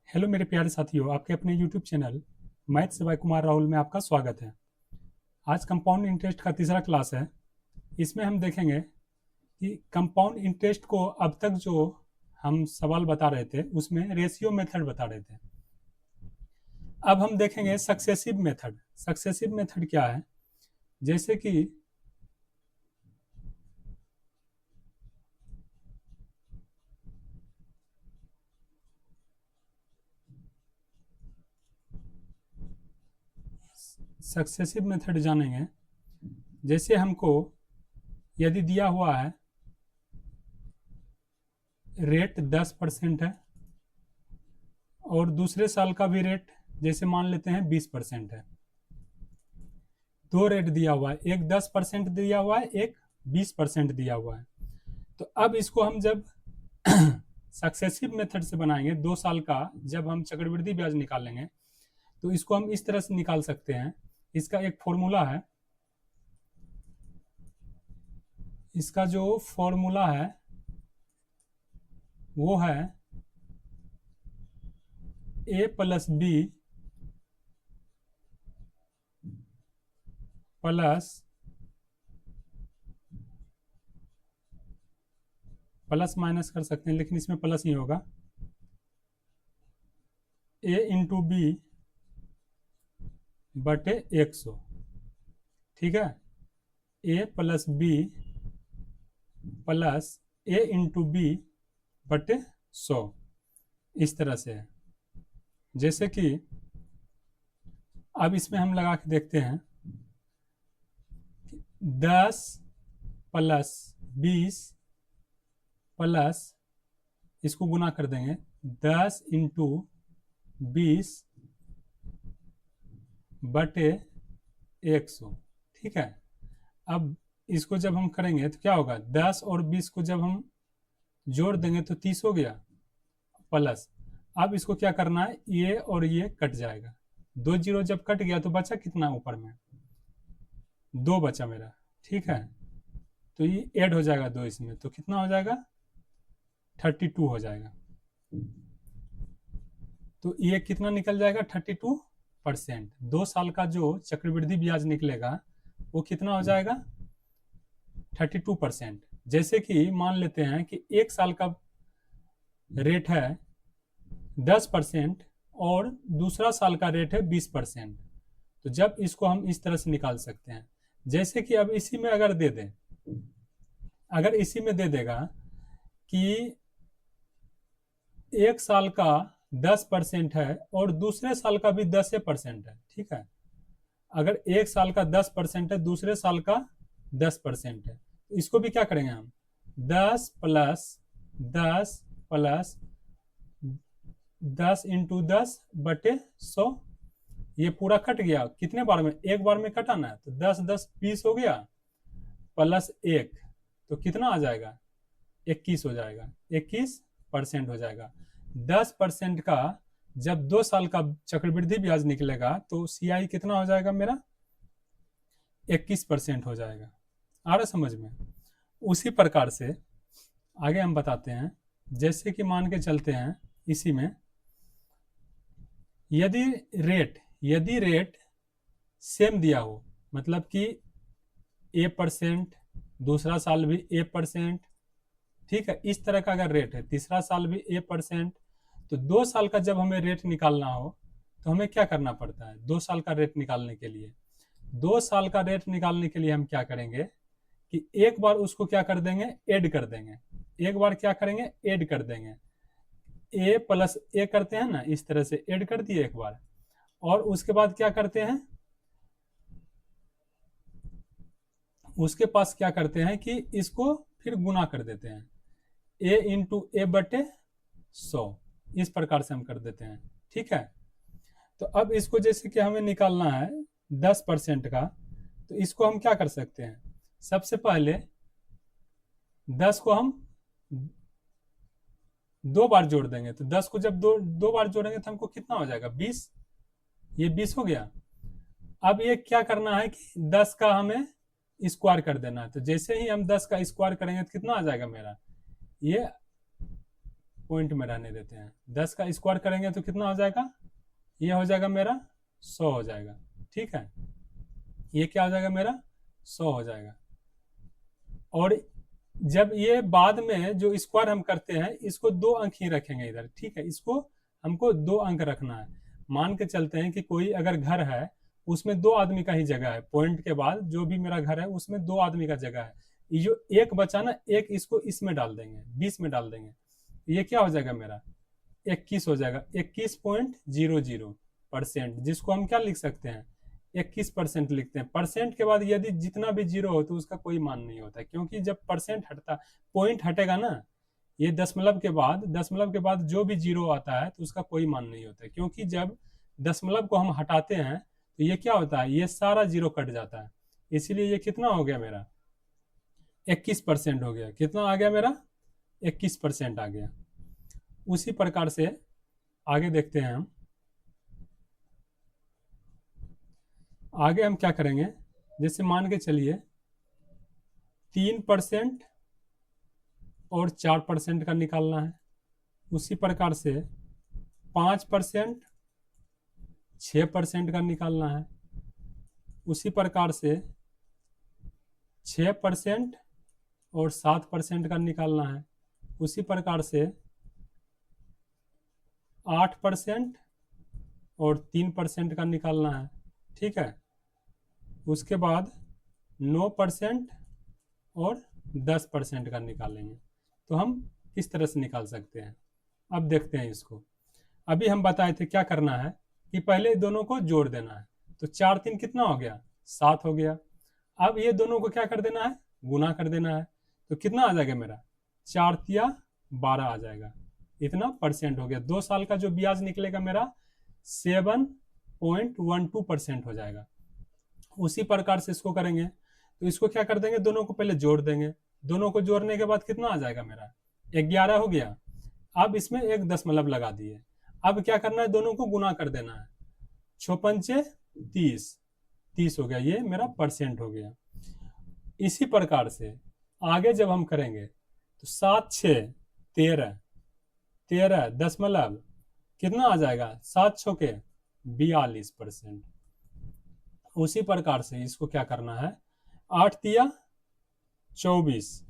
Hello मेरे प्यारे साथियों, आपके अपने यूट्यूब चैनल मैथ से भाई कुमार राहुल में आपका स्वागत है। आज कंपाउंड इंटरेस्ट का तीसरा क्लास है। इसमें हम देखेंगे कि कंपाउंड इंटरेस्ट को अब तक जो हम सवाल बता रहे थे उसमें रेशियो मेथड बता रहे थे। अब हम देखेंगे सक्सेसिव मेथड। सक्सेसिव मेथड क्या है? जैसे कि सक्सेसिव मेथड जानेंगे। जैसे हमको यदि दिया हुआ है रेट 10% है और दूसरे साल का भी रेट जैसे मान लेते हैं 20% है। दो रेट दिया हुआ है, एक 10% दिया हुआ है, एक 20% दिया हुआ है। तो अब इसको हम जब सक्सेसिव मेथड से बनाएंगे, 2 साल का जब हम चक्रवृद्धि ब्याज निकालेंगे तो इसको हम इस तरह से निकाल सकते हैं। इसका एक फॉर्मूला है, इसका जो फॉर्मूला है वो है a plus B plus plus minus कर सकते हैं लेकिन इसमें प्लस ही होगा, a इंटू बी बटे 100। ठीक है, a plus B plus a into B बटे 100, इस तरह से है। जैसे कि अब इसमें हम लगा के देखते हैं, 10 प्लस 20 प्लस इसको गुना कर देंगे 10 इंटू 20 बटे 100। ठीक है, अब इसको जब हम करेंगे तो क्या होगा, 10 और 20 को जब हम जोड़ देंगे तो 30 हो गया प्लस। अब इसको क्या करना है, ये और ये कट जाएगा, 2 जीरो जब कट गया तो बचा कितना, ऊपर में 2 बचा मेरा। ठीक है, तो ये ऐड हो जाएगा 2 इसमें, तो कितना हो जाएगा, 32 हो जाएगा। तो ये कितना निकल जाएगा, 32%। 2 साल का जो चक्रवृद्धि ब्याज निकलेगा वो कितना हो जाएगा, 32%। जैसे कि मान लेते हैं कि 1 साल का रेट है 10% और दूसरा साल का रेट है 20%। तो जब इसको हम इस तरह से निकाल सकते हैं, जैसे कि अब इसी में अगर दे दें, अगर इसी में दे देगा कि 1 साल का 10% है और दूसरे साल का भी 10% है। ठीक है, अगर 1 साल का 10% है, दूसरे साल का 10% है, तो इसको भी क्या करेंगे हम, 10 प्लस 10 प्लस 10 इंटू 10 बटे 100। ये पूरा कट गया, कितने बार में, एक बार में कटाना है, तो 10 10 20 हो गया प्लस 1, तो कितना आ जाएगा, 21 हो जाएगा, 21% हो जाएगा। 10% का जब 2 साल का चक्रवृद्धि ब्याज निकलेगा तो सीआई कितना हो जाएगा मेरा, 21% हो जाएगा। आ रहा समझ में? उसी प्रकार से आगे हम बताते हैं। जैसे कि मान के चलते हैं इसी में, यदि रेट सेम दिया हो, मतलब कि A%, दूसरा साल भी A%, ठीक है, इस तरह का अगर रेट है, तीसरा साल भी A%, तो 2 साल का जब हमें रेट निकालना हो तो हमें क्या करना पड़ता है, 2 साल का रेट निकालने के लिए, 2 साल का रेट निकालने के लिए हम क्या करेंगे कि एक बार उसको क्या कर देंगे, ऐड कर देंगे। एक बार क्या करेंगे, ऐड कर देंगे, ए प्लस ए करते हैं ना, इस तरह से ऐड कर दिए एक बार, और उसके बाद क्या करते हैं, उसके पास क्या करते हैं कि इसको फिर गुना कर देते हैं, ए इंटू ए बटे 100, इस प्रकार से हम कर देते हैं। ठीक है, तो अब इसको जैसे कि हमें निकालना है 10% का, तो इसको हम क्या कर सकते हैं, सबसे पहले 10 को हम 2 बार जोड़ देंगे, तो 10 को जब दो बार जोड़ेंगे तो हमको कितना हो जाएगा, 20। ये 20 हो गया। अब ये क्या करना है कि 10 का हमें स्क्वायर कर देना है, तो जैसे ही हम 10 का स्क्वायर करेंगे तो कितना आ जाएगा मेरा, ये पॉइंट में रहने देते हैं। 10 का स्क्वायर करेंगे तो कितना हो जाएगा, ये हो जाएगा मेरा 100 हो जाएगा। ठीक है, ये क्या हो जाएगा मेरा 100 हो जाएगा। और जब ये बाद में जो स्क्वायर हम करते हैं इसको 2 अंक ही रखेंगे इधर। ठीक है, इसको हमको 2 अंक रखना है। मान के चलते हैं कि कोई अगर घर है उसमें 2 आदमी का ही जगह है, पॉइंट के बाद जो भी मेरा घर है उसमें 2 आदमी का जगह है। ये जो एक बचा ना, एक इसको इसमें डाल देंगे, 20 में डाल देंगे, ये क्या हो जाएगा मेरा 21 हो जाएगा। 21.00%, जिसको हम क्या लिख सकते हैं 21% लिखते हैं। परसेंट के बाद यदि जितना भी जीरो हो तो उसका कोई मान नहीं होता, क्योंकि जब परसेंट हटता, पॉइंट हटेगा ना, ये दशमलव के बाद जो भी जीरो आता है तो उसका कोई मान नहीं होता, क्योंकि जब दशमलव को हम हटाते हैं तो ये क्या होता है, ये सारा जीरो कट जाता है। इसीलिए ये कितना हो गया मेरा 21% हो गया। कितना आ गया मेरा 21% आ गया। उसी प्रकार से आगे देखते हैं हम। आगे हम क्या करेंगे, जैसे मान के चलिए 3% और 4% का निकालना है। उसी प्रकार से 5%, 6% का निकालना है। उसी प्रकार से 6% और 7% का निकालना है। उसी प्रकार से 8% और 3% का निकालना है। ठीक है, उसके बाद 9% और 10% का निकालेंगे। तो हम किस तरह से निकाल सकते हैं, अब देखते हैं इसको। अभी हम बताए थे क्या करना है कि पहले दोनों को जोड़ देना है। तो 4 3 कितना हो गया 7 हो गया। अब ये दोनों को क्या कर देना है, गुना कर देना है। तो कितना आ जाएगा मेरा 4 तिया 12 आ जाएगा। इतना परसेंट हो गया। 2 साल का जो ब्याज निकलेगा मेरा 7.12% हो जाएगा। उसी प्रकार से इसको करेंगे तो इसको क्या कर देंगे, दोनों को पहले जोड़ देंगे। दोनों को जोड़ने के बाद कितना आ जाएगा मेरा 11 हो गया। अब इसमें एक दशमलव लगा दिए। अब क्या करना है, दोनों को गुना कर देना है। 6 पंचे 30 हो गया, ये मेरा परसेंट हो गया। इसी प्रकार से आगे जब हम करेंगे तो 7 6 13 दशमलव कितना आ जाएगा 7 6 के 42%। उसी प्रकार से इसको क्या करना है, 8 तिया 24,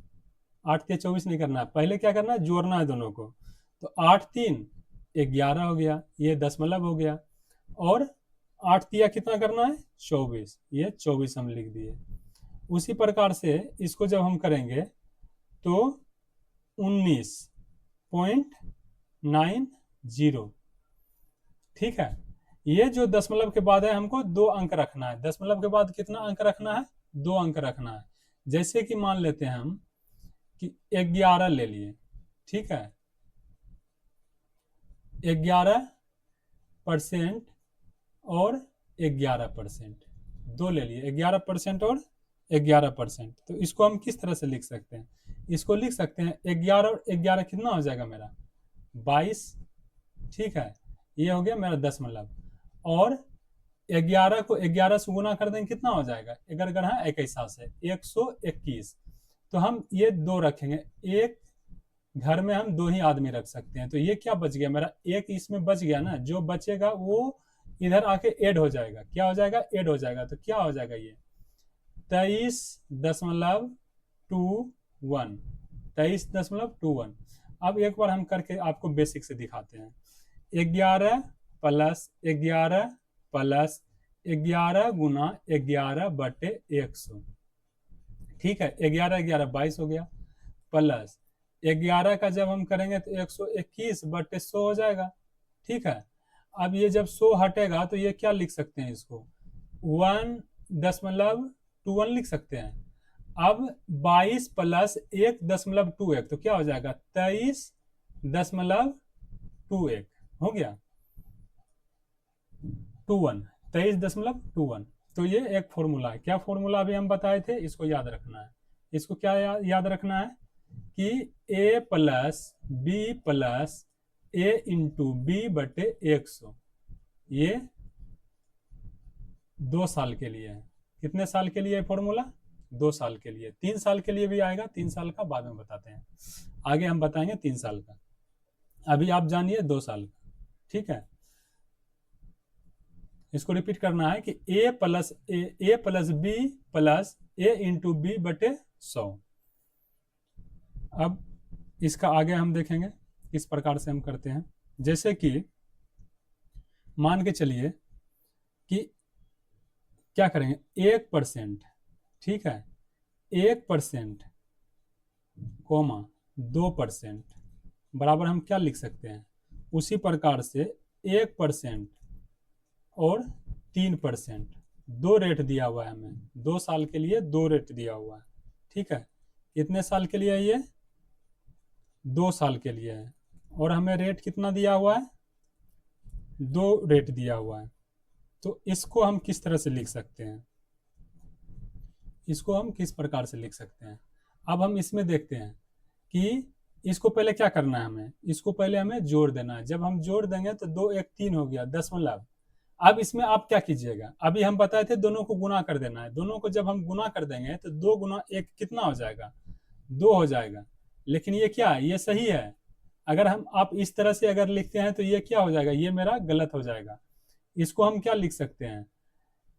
8 तिया 24 नहीं करना है, पहले क्या करना है जोड़ना है दोनों को। तो 8 3 11 हो गया, ये दशमलव हो गया। और 8 तिया कितना करना है 24, ये 24 हम लिख दिए। उसी प्रकार से इसको जब हम करेंगे तो 19.90। ठीक है, ये जो दशमलव के बाद है हमको 2 अंक रखना है। दशमलव के बाद कितना अंक रखना है 2 अंक रखना है। जैसे कि मान लेते हैं हम कि 11 ले लिए। ठीक है, 11% और 11%, 2 ले लिए, 11% और 11%। तो इसको हम किस तरह से लिख सकते हैं, इसको लिख सकते हैं 11 और 11 कितना हो जाएगा मेरा 22। ठीक है, ये हो गया मेरा दशमलव। और 11 को 11 से गुना कर देंगे कितना हो जाएगा, 11 गढ़ा 21 से 121। तो हम ये 2 रखेंगे, एक घर में हम 2 ही आदमी रख सकते हैं। तो ये क्या बच गया मेरा, एक इसमें बच गया ना, जो बचेगा वो इधर आके ऐड हो जाएगा। क्या हो जाएगा, ऐड हो जाएगा। तो क्या हो जाएगा ये 23.21, 23.21। अब एक बार हम करके आपको बेसिक से दिखाते हैं। 11 प्लस 11 प्लस 11 गुना 11 बटे 100। ठीक है, 11 11 22 हो गया। प्लस 11 का जब हम करेंगे तो 121 बटे 100 हो जाएगा। ठीक है, अब ये जब 100 हटेगा तो ये क्या लिख सकते हैं, इसको 1.21 लिख सकते हैं। अब 22 प्लस 1.21 तो क्या हो जाएगा 23.21 हो गया 23.21। तो ये एक फॉर्मूला है। क्या फॉर्मूला अभी हम बताए थे, इसको याद रखना है। इसको क्या याद रखना है कि a plus B plus A into B बटे 100। ये 2 साल के लिए है। कितने साल के लिए फॉर्मूला, 2 साल के लिए। 3 साल के लिए भी आएगा, 3 साल का बाद में बताते हैं, आगे हम बताएंगे 3 साल का। अभी आप जानिए 2 साल का, ठीक है। इसको रिपीट करना है कि ए plus B plus A into B बटे 100। अब इसका आगे हम देखेंगे किस प्रकार से हम करते हैं। जैसे कि मान के चलिए कि क्या करेंगे, 1%, ठीक है, 1% कोमा 2% बराबर हम क्या लिख सकते हैं, उसी प्रकार से 1% और 3%, 2 रेट दिया हुआ है हमें, 2 साल के लिए 2 रेट दिया हुआ है, ठीक है। कितने साल के लिए है ये, 2 साल के लिए है, और हमें रेट कितना दिया हुआ है, 2 रेट दिया हुआ है। तो इसको हम किस तरह से लिख सकते हैं, इसको हम किस प्रकार से लिख सकते हैं। अब हम इसमें देखते हैं कि इसको पहले क्या करना है, हमें इसको पहले हमें जोड़ देना है। जब हम जोड़ देंगे तो 2 1 3 हो गया, 10। अब इसमें आप क्या कीजिएगा, अभी हम बताए थे दोनों को गुना कर देना है। दोनों को जब हम गुना कर देंगे तो 2 गुना 1 कितना हो जाएगा, 2 हो जाएगा। लेकिन ये क्या है, ये सही है। अगर हम आप इस तरह से अगर लिखते हैं तो ये क्या हो जाएगा, ये मेरा गलत हो जाएगा। इसको हम क्या लिख सकते हैं,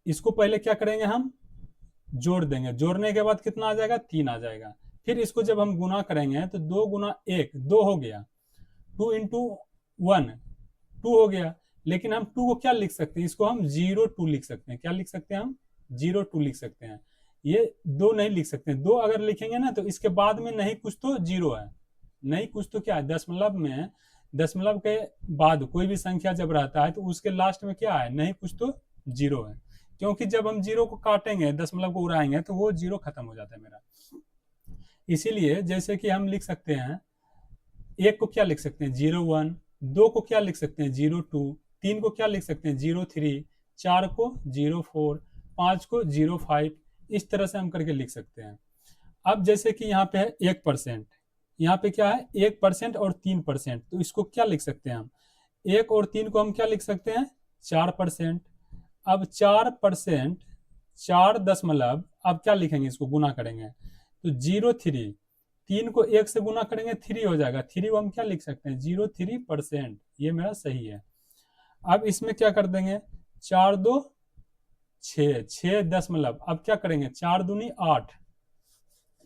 इसको पहले क्या करेंगे, हम जोड़ देंगे। जोड़ने के बाद कितना आ जाएगा, 3 आ जाएगा। फिर इसको जब हम गुना करेंगे तो 2 गुना 1 2 हो गया, 2 इंटू 1 2 हो गया। लेकिन हम 2 को क्या लिख सकते हैं, इसको हम 0 2 लिख सकते हैं। क्या लिख सकते हैं हम, 0 2 लिख सकते हैं। ये 2 नहीं लिख सकते हैं। 2 अगर लिखेंगे ना तो इसके बाद में नहीं कुछ तो 0 है, नहीं कुछ तो क्या है, दशमलव में, दशमलव के बाद कोई भी संख्या जब रहता है तो उसके लास्ट में क्या है, नहीं कुछ तो 0 है। क्योंकि जब हम 0 को काटेंगे, दशमलव को उड़ाएंगे तो वो 0 खत्म हो जाता है मेरा। इसीलिए जैसे कि हम लिख सकते हैं, 1 को क्या लिख सकते हैं, 0 1, 2 को क्या लिख सकते हैं, 0 2, 3 को क्या लिख सकते हैं, 0 3, 4 को 0 4, 5 को 0 5। इस तरह से हम करके लिख सकते हैं। अब जैसे कि यहाँ पे है 1%, यहाँ पे क्या है 1% और 3%, तो इसको क्या लिख सकते हैं हम, 1 और 3 को हम क्या लिख सकते हैं, 4%। अब 4%, 4 दशमलव, अब क्या लिखेंगे, इसको गुना करेंगे तो 0 3, 3 को 1 से गुना करेंगे 3 हो जाएगा, 3 को हम क्या लिख सकते हैं, 0 3%। ये मेरा सही है। अब इसमें क्या कर देंगे, 4 2 6, 6 दशमलव, अब क्या करेंगे, 4 दूनी 8,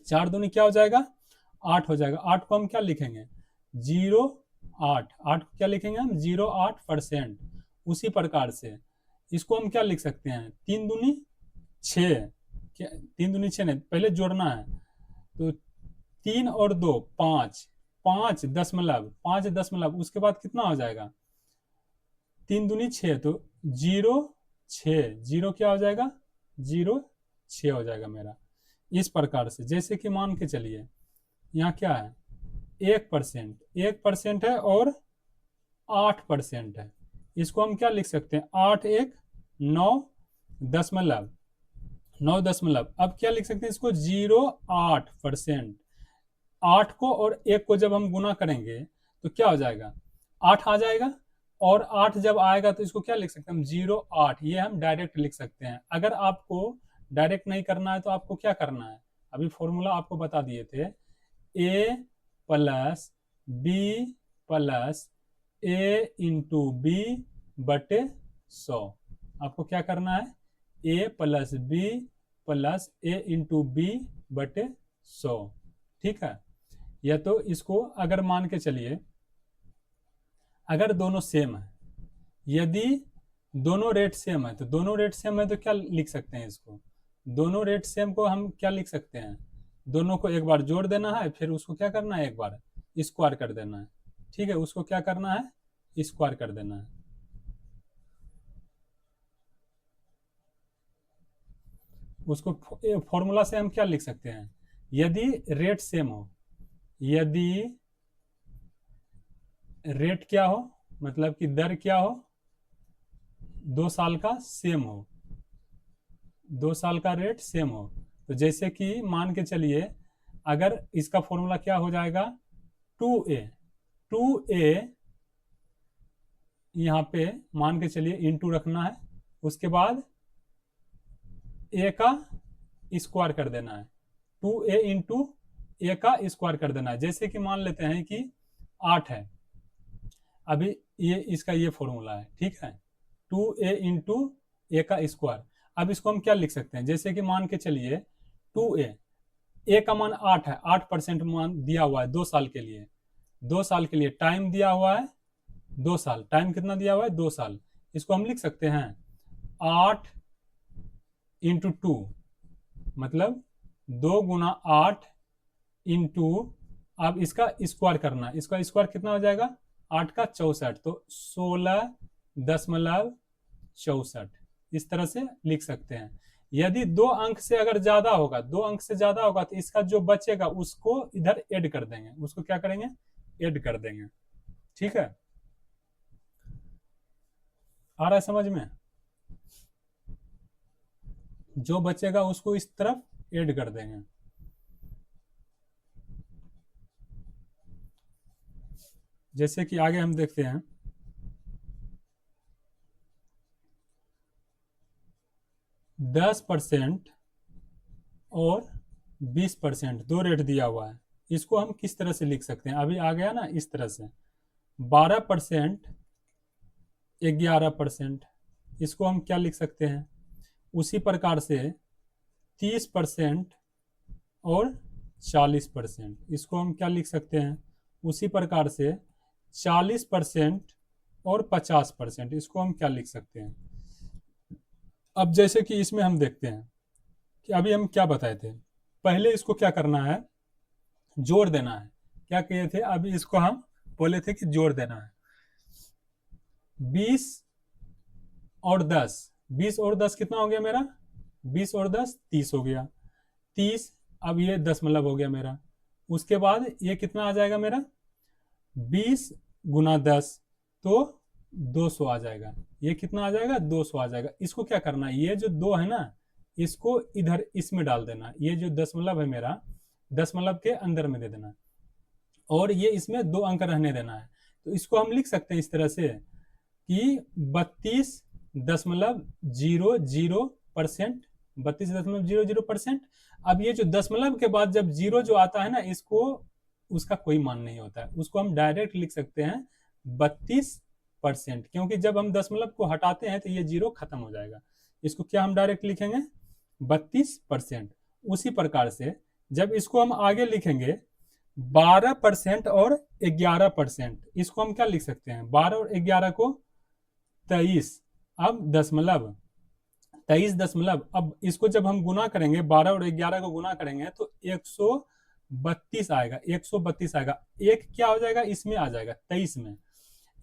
4 दूनी क्या हो जाएगा, 8 हो जाएगा। 8 को हम क्या लिखेंगे, 0 8, 8 को क्या लिखेंगे हम, 0 8%। उसी प्रकार से इसको हम क्या लिख सकते हैं, 3 दूनी 6, 3 दूनी 6 नहीं, पहले जोड़ना है तो 3 और 2 5, 5 दशमलव, 5 दशमलव, उसके बाद कितना हो जाएगा, 3 दूनी 6, तो 0 6, 0 क्या हो जाएगा, 0 6 हो जाएगा मेरा। इस प्रकार से जैसे कि मान के चलिए यहाँ क्या है, 1%, 1% है और 8% है। इसको हम क्या लिख सकते हैं, 8 1 9 दशमलव, 9 दशमलव। अब क्या लिख सकते हैं इसको, 0 8%। 8 को और 1 को जब हम गुना करेंगे तो क्या हो जाएगा, 8 आ जाएगा। और 8 जब आएगा तो इसको क्या लिख सकते हैं हम, 0 8। ये हम डायरेक्ट लिख सकते हैं। अगर आपको डायरेक्ट नहीं करना है तो आपको क्या करना है, अभी फॉर्मूला आपको बता दिए थे, a plus B plus A into B बटे 100। आपको क्या करना है, a plus B plus A into B बटे 100, ठीक है। या तो इसको अगर मान के चलिए, अगर दोनों सेम है, यदि दोनों रेट सेम है तो दोनों रेट सेम है तो क्या लिख सकते हैं इसको, दोनों रेट सेम को हम क्या लिख सकते हैं, दोनों को एक बार जोड़ देना है, फिर उसको क्या करना है, एक बार स्क्वायर कर देना है, ठीक है। उसको क्या करना है, स्क्वायर कर देना है। उसको फॉर्मूला से हम क्या लिख सकते हैं, यदि रेट सेम हो, यदि रेट क्या हो, मतलब कि दर क्या हो, 2 साल का सेम हो, 2 साल का रेट सेम हो। तो जैसे कि मान के चलिए, अगर इसका फॉर्मूला क्या हो जाएगा, 2a, 2a यहाँ पे मान के चलिए इंटू रखना है, उसके बाद a का स्क्वायर कर देना है, 2a इंटू ए का स्क्वायर कर देना है। जैसे कि मान लेते हैं कि 8 है, अभी ये इसका ये फॉर्मूला है, ठीक है, 2a इंटू ए का स्क्वायर। अब इसको हम क्या लिख सकते हैं, जैसे कि मान के चलिए 2a, ए का मान 8 है, 8% मान दिया हुआ है 2 साल के लिए, 2 साल के लिए टाइम दिया हुआ है 2 साल, टाइम कितना दिया हुआ है 2 साल। इसको हम लिख सकते हैं 8 इंटू 2, मतलब 2 गुना 8 इंटू, अब इसका स्क्वायर करना, इसका स्क्वायर कितना हो जाएगा 8 का 64, तो 16.64 इस तरह से लिख सकते हैं। यदि 2 अंक से अगर ज्यादा होगा, 2 अंक से ज्यादा होगा तो इसका जो बचेगा उसको इधर ऐड कर देंगे, उसको क्या करेंगे ऐड कर देंगे, ठीक है, आ रहा है समझ में, जो बचेगा उसको इस तरफ ऐड कर देंगे। जैसे कि आगे हम देखते हैं 10% और 20% दो रेट दिया हुआ है, इसको हम किस तरह से लिख सकते हैं, अभी आ गया ना इस तरह से, 12%, 11%, इसको हम क्या लिख सकते हैं, उसी प्रकार से 30% और 40%, इसको हम क्या लिख सकते हैं, उसी प्रकार से 40% और 50%, इसको हम क्या लिख सकते हैं। अब जैसे कि इसमें हम देखते हैं कि अभी हम क्या बताए थे, पहले इसको क्या करना है, जोड़ देना है, क्या किए थे, अभी इसको हम बोले थे कि जोड़ देना है, 20 और 10, 20 और 10 कितना हो गया मेरा, 20 और 10 30 हो गया, 30, अब ये 10 मतलब हो गया मेरा, उसके बाद ये कितना आ जाएगा मेरा 20 गुना 10, तो 200 आ जाएगा, ये कितना आ जाएगा 200 आ जाएगा। इसको क्या करना है, ये जो 2 है ना इसको इधर इसमें डाल देना, ये जो 10 है मेरा 10 के अंदर में दे देना, और ये इसमें 2 अंक रहने देना है। तो इसको हम लिख सकते हैं इस तरह से कि 32.00%, 32.00%। अब ये जो दशमलव के बाद जब जीरो जो आता है ना, इसको उसका कोई मान नहीं होता है, उसको हम डायरेक्ट लिख सकते हैं 32%, क्योंकि जब हम दशमलव को हटाते हैं तो ये जीरो खत्म हो जाएगा, इसको क्या हम डायरेक्ट लिखेंगे 32%। उसी प्रकार से जब इसको हम आगे लिखेंगे 12% और 11%, इसको हम क्या लिख सकते हैं, 12 और 11 को 23, अब दशमलव 23 दशमलव, अब इसको जब हम गुना करेंगे 12 और 11 को गुना करेंगे तो 132 आएगा, 132 आएगा, एक क्या हो जाएगा इसमें आ जाएगा 23 में,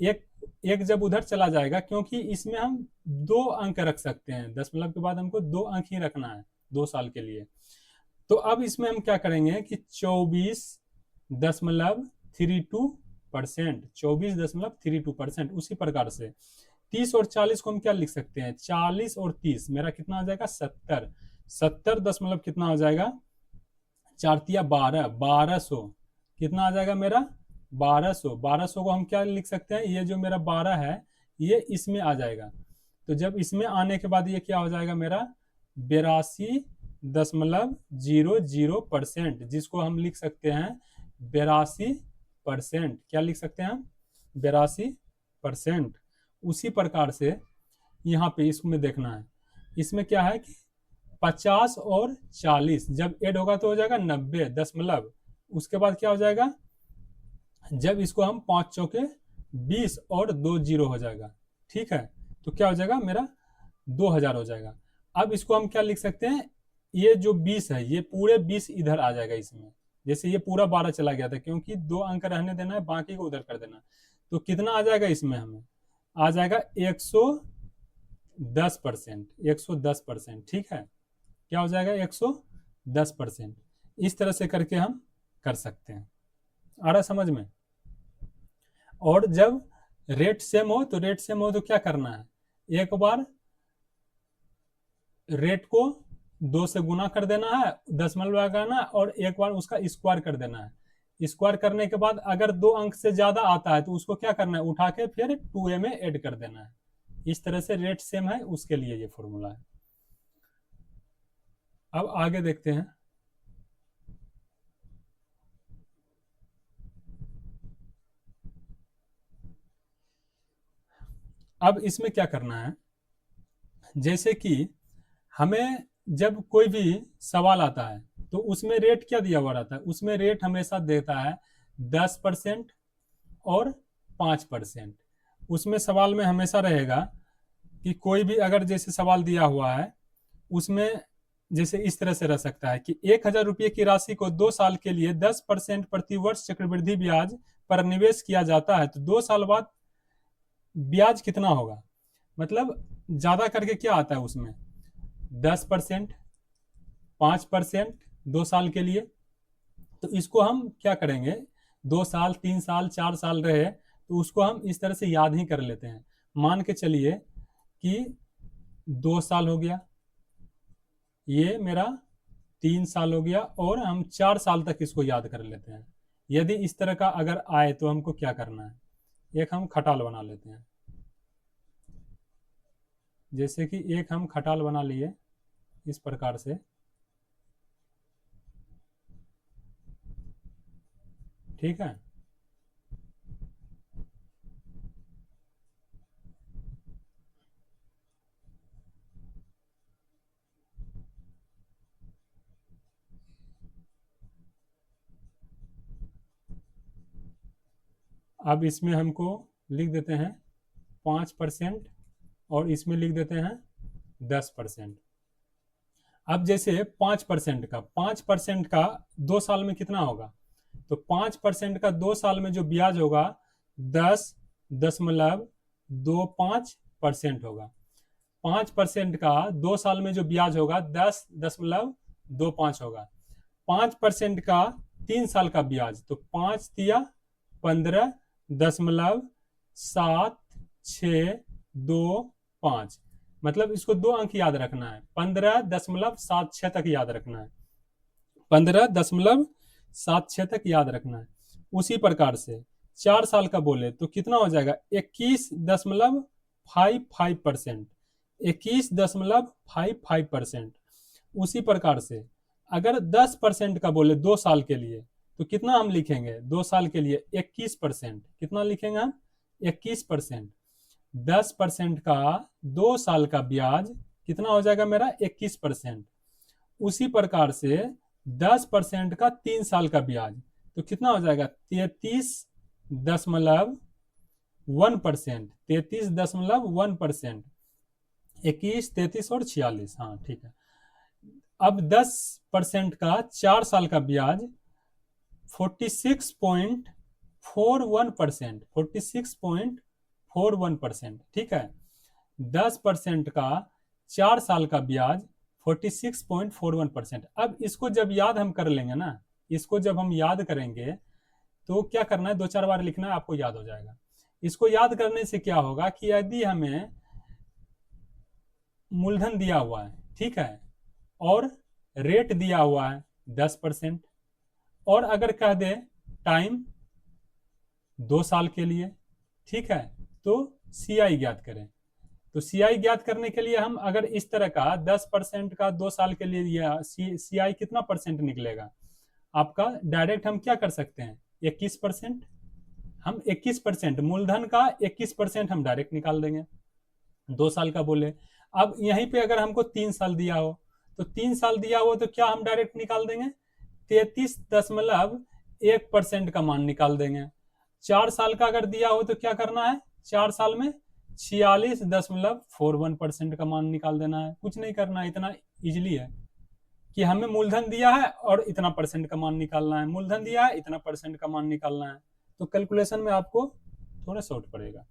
एक एक जब उधर चला जाएगा, क्योंकि इसमें हम 2 अंक रख सकते हैं, दशमलव के बाद हमको 2 अंक ही रखना है 2 साल के लिए। तो अब इसमें हम क्या करेंगे कि 24.32%, 24.32%, उसी प्रकार से 30 और 40 को हम क्या लिख सकते हैं, 40 और 30 मेरा कितना आ जाएगा 70, 70 दशमलव कितना हो जाएगा 4×3 = 12, 1200 कितना आ जाएगा मेरा 1200, 1200 को हम क्या लिख सकते हैं, ये जो मेरा 12 है ये इसमें आ जाएगा, तो जब इसमें आने के बाद ये क्या हो जाएगा मेरा 82.00%, जिसको हम लिख सकते हैं 82%, क्या लिख सकते हैं हम 82%। उसी प्रकार से यहाँ पे इसमें देखना है, इसमें क्या है कि 50 और 40 जब ऐड होगा तो हो जाएगा 90 दशमलव, उसके बाद क्या हो जाएगा, जब इसको हम 5 चौके 20 और 2 जीरो हो जाएगा, ठीक है, तो क्या हो जाएगा मेरा 2000 हो जाएगा। अब इसको हम क्या लिख सकते हैं, ये जो 20 है ये पूरे 20 इधर आ जाएगा इसमें, जैसे ये पूरा 12 चला गया था, क्योंकि 2 अंक रहने देना है, बाकी को उधर कर देना, तो कितना आ जाएगा इसमें हमें आ जाएगा 110%, 110%, ठीक है, क्या हो जाएगा 110%। इस तरह से करके हम कर सकते हैं, आ रहा समझ में। और जब रेट सेम हो तो रेट सेम हो तो क्या करना है, एक बार रेट को 2 से गुना कर देना है, दशमलव लगाना, और एक बार उसका स्क्वायर कर देना है, स्क्वायर करने के बाद अगर 2 अंक से ज्यादा आता है तो उसको क्या करना है उठा के फिर 2a में ऐड कर देना है, इस तरह से रेट सेम है उसके लिए ये फॉर्मूला है। अब आगे देखते हैं, अब इसमें क्या करना है, जैसे कि हमें जब कोई भी सवाल आता है तो उसमें रेट क्या दिया हुआ रहता है, उसमें रेट हमेशा देता है 10% और 5%। उसमें सवाल में हमेशा रहेगा कि कोई भी अगर जैसे सवाल दिया हुआ है उसमें जैसे इस तरह से रह सकता है कि 1,000 रुपये की राशि को 2 साल के लिए 10% प्रतिवर्ष चक्रवृद्धि ब्याज पर निवेश किया जाता है तो 2 साल बाद ब्याज कितना होगा। मतलब ज्यादा करके क्या आता है उसमें 10%, 5% 2 साल के लिए। तो इसको हम क्या करेंगे, 2 साल 3 साल 4 साल रहे तो उसको हम इस तरह से याद ही कर लेते हैं। मान के चलिए कि 2 साल हो गया, ये मेरा 3 साल हो गया, और हम 4 साल तक इसको याद कर लेते हैं। यदि इस तरह का अगर आए तो हमको क्या करना है, एक हम खटाल बना लेते हैं। जैसे कि एक हम खटाल बना लिए इस प्रकार से, ठीक है। अब इसमें हमको लिख देते हैं 5% और इसमें लिख देते हैं 10%। अब जैसे 5% का 2 साल में कितना होगा, तो 5% का 2 साल में जो ब्याज होगा 10.25% होगा। 5% का 2 साल में जो ब्याज होगा 10.25 होगा। 5% का 3 साल का ब्याज, तो 5×3 = 15.762 5। मतलब इसको 2 अंक याद रखना है, 15.76 तक याद रखना है, 15.76 तक याद रखना है। उसी प्रकार से 4 साल का बोले तो कितना हो जाएगा 21.55%, 21.55%। उसी प्रकार से अगर 10% का बोले 2 साल के लिए तो कितना हम लिखेंगे, 2 साल के लिए 21%। कितना लिखेंगे हम 21%। 10% का 2 साल का ब्याज कितना हो जाएगा मेरा 21%। उसी प्रकार से 10% का 3 साल का ब्याज तो कितना हो जाएगा 33.1%। 33.1%, 21, 33 और 46, हाँ ठीक है। अब 10% का 4 साल का ब्याज 46.41%, 46.41%, ठीक है। 10% का 4 साल का ब्याज 46.41%। अब इसको जब याद हम कर लेंगे ना, इसको जब हम याद करेंगे तो क्या करना है, 2-4 बार लिखना है, आपको याद हो जाएगा। इसको याद करने से क्या होगा कि यदि हमें मूलधन दिया हुआ है, ठीक है, और रेट दिया हुआ है 10%, और अगर कह दे टाइम 2 साल के लिए, ठीक है, तो सीआई ज्ञात करें। तो सीआई ज्ञात करने के लिए हम अगर इस तरह का 10% का 2 साल के लिए सीआई कितना परसेंट निकलेगा आपका, डायरेक्ट हम क्या कर सकते हैं 21%। हम 21% मूलधन का 21% हम डायरेक्ट निकाल देंगे, 2 साल का बोले। अब यहीं पे अगर हमको 3 साल दिया हो तो 3 साल दिया हो तो क्या हम डायरेक्ट निकाल देंगे 33.1% का मान निकाल देंगे। 4 साल का अगर दिया हो तो क्या करना है, 4 साल में 46.41% का मान निकाल देना है। कुछ नहीं करना है, इतना इजिली है कि हमें मूलधन दिया है और इतना परसेंट का मान निकालना है, मूलधन दिया है इतना परसेंट का मान निकालना है। तो कैलकुलेशन में आपको थोड़ा शॉर्ट पड़ेगा,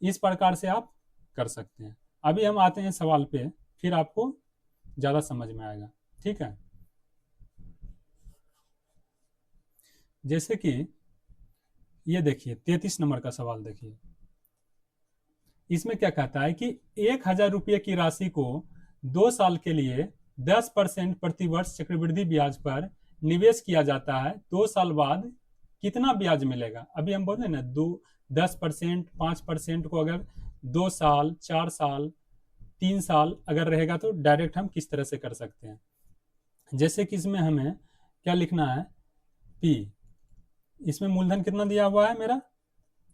इस प्रकार से आप कर सकते हैं। अभी हम आते हैं सवाल पे, फिर आपको ज्यादा समझ में आएगा, ठीक है। जैसे कि ये देखिए 33 नंबर का सवाल देखिए, इसमें क्या कहता है कि 1,000 रुपये की राशि को 2 साल के लिए 10% प्रतिवर्ष चक्रवृद्धि ब्याज पर निवेश किया जाता है, 2 साल बाद कितना ब्याज मिलेगा। अभी हम बोले ना 10%, 5% को अगर 2 साल, 4 साल, 3 साल अगर रहेगा तो डायरेक्ट हम किस तरह से कर सकते हैं। जैसे कि इसमें हमें क्या लिखना है, पी, इसमें मूलधन कितना दिया हुआ है मेरा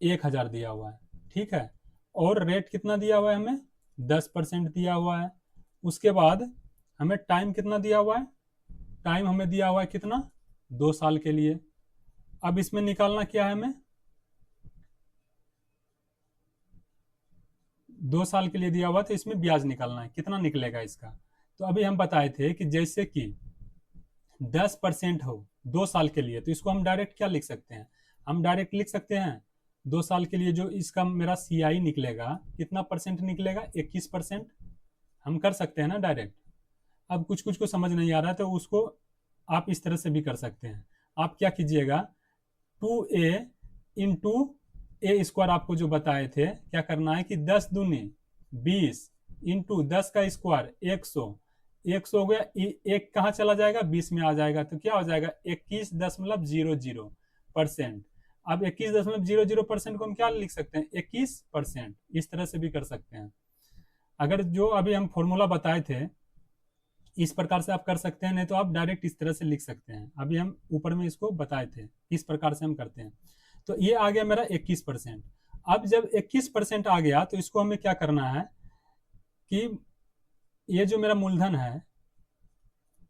1,000 दिया हुआ है, ठीक है। और रेट कितना दिया हुआ है हमें, 10% दिया हुआ है। उसके बाद हमें टाइम कितना दिया हुआ है, टाइम हमें दिया हुआ है कितना, 2 साल के लिए। अब इसमें निकालना क्या है हमें, 2 साल के लिए दिया हुआ तो इसमें ब्याज निकालना है, कितना निकलेगा इसका। तो अभी हम बताए थे कि जैसे कि 10% हो 2 साल के लिए, तो इसको हम डायरेक्ट क्या लिख सकते हैं, हम डायरेक्ट लिख सकते हैं 2 साल के लिए जो इसका मेरा CI निकलेगा कितना परसेंट निकलेगा, 21%। हम कर सकते हैं ना डायरेक्ट। अब कुछ कुछ को समझ नहीं आ रहा है तो उसको आप इस तरह से भी कर सकते हैं। आप क्या कीजिएगा, 2a इंटू A² आपको जो बताए थे क्या करना है कि 10 दूनी 20 इंटू 10 का स्क्वायर 100, 100 हो गया, एक कहाँ चला जाएगा, 20 में आ जाएगा, तो क्या हो जाएगा 21.00%। अब 21.00% को हम क्या लिख सकते हैं, 21%। इस तरह से भी कर सकते हैं। अगर जो अभी हम फॉर्मूला बताए थे इस प्रकार से आप कर सकते हैं, नहीं तो आप डायरेक्ट इस तरह से लिख सकते हैं। अभी हम ऊपर में इसको बताए थे किस प्रकार से हम करते हैं। तो ये आ गया मेरा 21%। अब जब 21% आ गया तो इसको हमें क्या करना है कि ये जो मेरा मूलधन है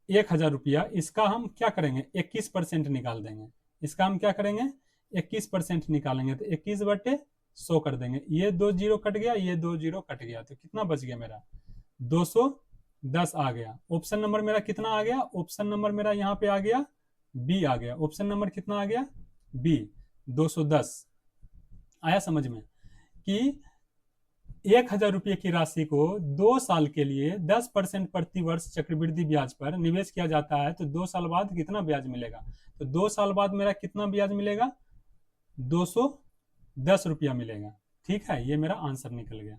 1,000 रुपया, इसका हम क्या करेंगे, 21% निकाल देंगे। इसका हम क्या करेंगे, 21% निकालेंगे, तो 21/100 कर देंगे। ये 2 जीरो कट गया, ये 2 जीरो कट गया, तो कितना बच गया मेरा, 210 आ गया। ऑप्शन नंबर मेरा कितना आ गया, ऑप्शन नंबर मेरा यहाँ पे आ गया बी आ गया। ऑप्शन नंबर कितना आ गया, बी, 210। आया समझ में कि 1,000 रुपये की राशि को 2 साल के लिए 10% प्रति वर्ष चक्रवृद्धि ब्याज पर निवेश किया जाता है, तो 2 साल बाद कितना ब्याज मिलेगा। तो 2 साल बाद मेरा कितना ब्याज मिलेगा, 210 रुपया मिलेगा। ठीक है, ये मेरा आंसर निकल गया।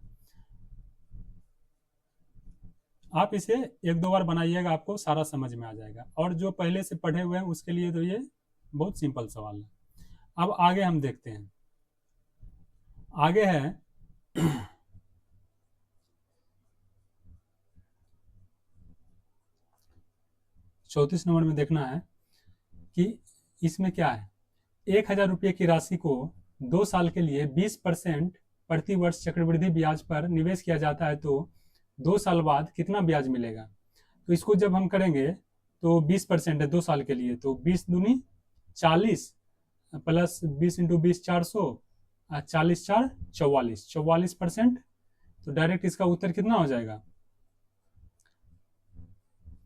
आप इसे 1-2 बार बनाइएगा, आपको सारा समझ में आ जाएगा। और जो पहले से पढ़े हुए हैं उसके लिए तो ये बहुत सिंपल सवाल है। अब आगे हम देखते हैं, आगे है 34 नंबर में देखना है कि इसमें क्या है, 1,000 रुपये की राशि को 2 साल के लिए 20% प्रति वर्ष चक्रवृद्धि ब्याज पर निवेश किया जाता है, तो 2 साल बाद कितना ब्याज मिलेगा। तो इसको जब हम करेंगे तो 20% है 2 साल के लिए, तो 20 दूनी 40 प्लस 20 इंटू 20 400, 40 4 44, 44%। तो डायरेक्ट इसका उत्तर कितना हो जाएगा,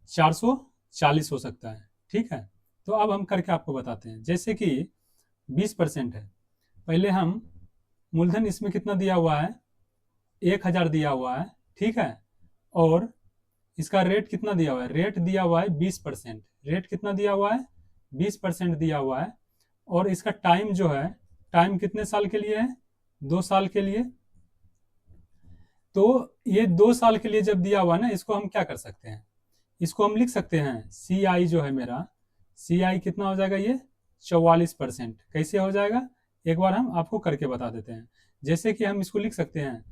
440 हो सकता है। ठीक है, तो अब हम करके आपको बताते हैं। जैसे कि 20% है, पहले हम मूलधन इसमें कितना दिया हुआ है, 1,000 दिया हुआ है। ठीक है, और इसका रेट कितना दिया हुआ है, रेट दिया हुआ है 20%। रेट कितना दिया हुआ है, 20% दिया हुआ है। और इसका टाइम जो है, टाइम कितने साल के लिए है, 2 साल के लिए। तो ये 2 साल के लिए जब दिया हुआ है ना, इसको हम क्या कर सकते हैं, इसको हम लिख सकते हैं CI जो है मेरा, CI कितना हो जाएगा, ये 44%। कैसे हो जाएगा, एक बार हम आपको करके बता देते हैं। जैसे कि हम इसको लिख सकते हैं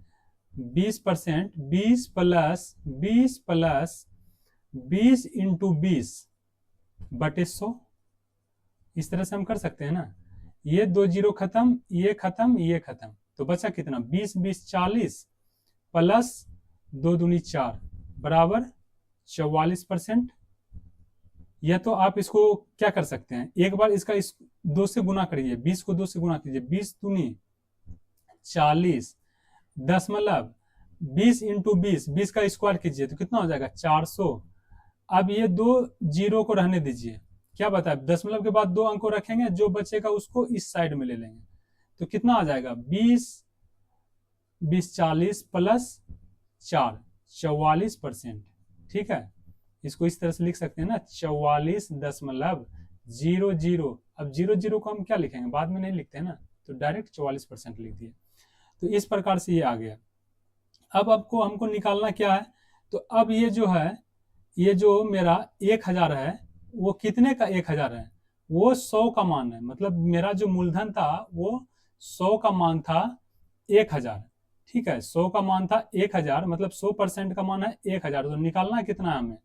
20%, 20 प्लस 20 प्लस 20 इंटू 20/100। इस तरह से हम कर सकते हैं ना। ये 2 जीरो खत्म, ये खत्म, ये खत्म, तो बचा कितना, 20 20 40 प्लस 2 दूनी 4 बराबर 44%। या तो आप इसको क्या कर सकते हैं, एक बार इसका 2 से गुना करिए, 20 को 2 से गुना कीजिए, 20 दूनी 40 दशमलव 20 इंटू 20 का स्क्वायर कीजिए, तो कितना हो जाएगा 400। अब ये 2 जीरो को रहने दीजिए, क्या बताए, दशमलव के बाद 2 अंक को रखेंगे, जो बचेगा उसको इस साइड में ले लेंगे, तो कितना आ जाएगा 20 20 40 प्लस 4 44%। ठीक है, इसको इस तरह से लिख सकते हैं ना, 44.00। अब 00 को हम क्या लिखेंगे, बाद में नहीं लिखते हैं ना, तो डायरेक्ट 44% लिख दिए। तो इस प्रकार से ये आ गया। अब आपको हमको निकालना क्या है, तो अब ये जो है, ये जो मेरा 1,000 है, वो कितने का 1,000 है, वो 100 का मान है। मतलब मेरा जो मूलधन था वो 100 का मान था 1,000। ठीक है, 100 का मान था 1,000, मतलब 100% का मान है 1,000। तो निकालना है कितना है हमें,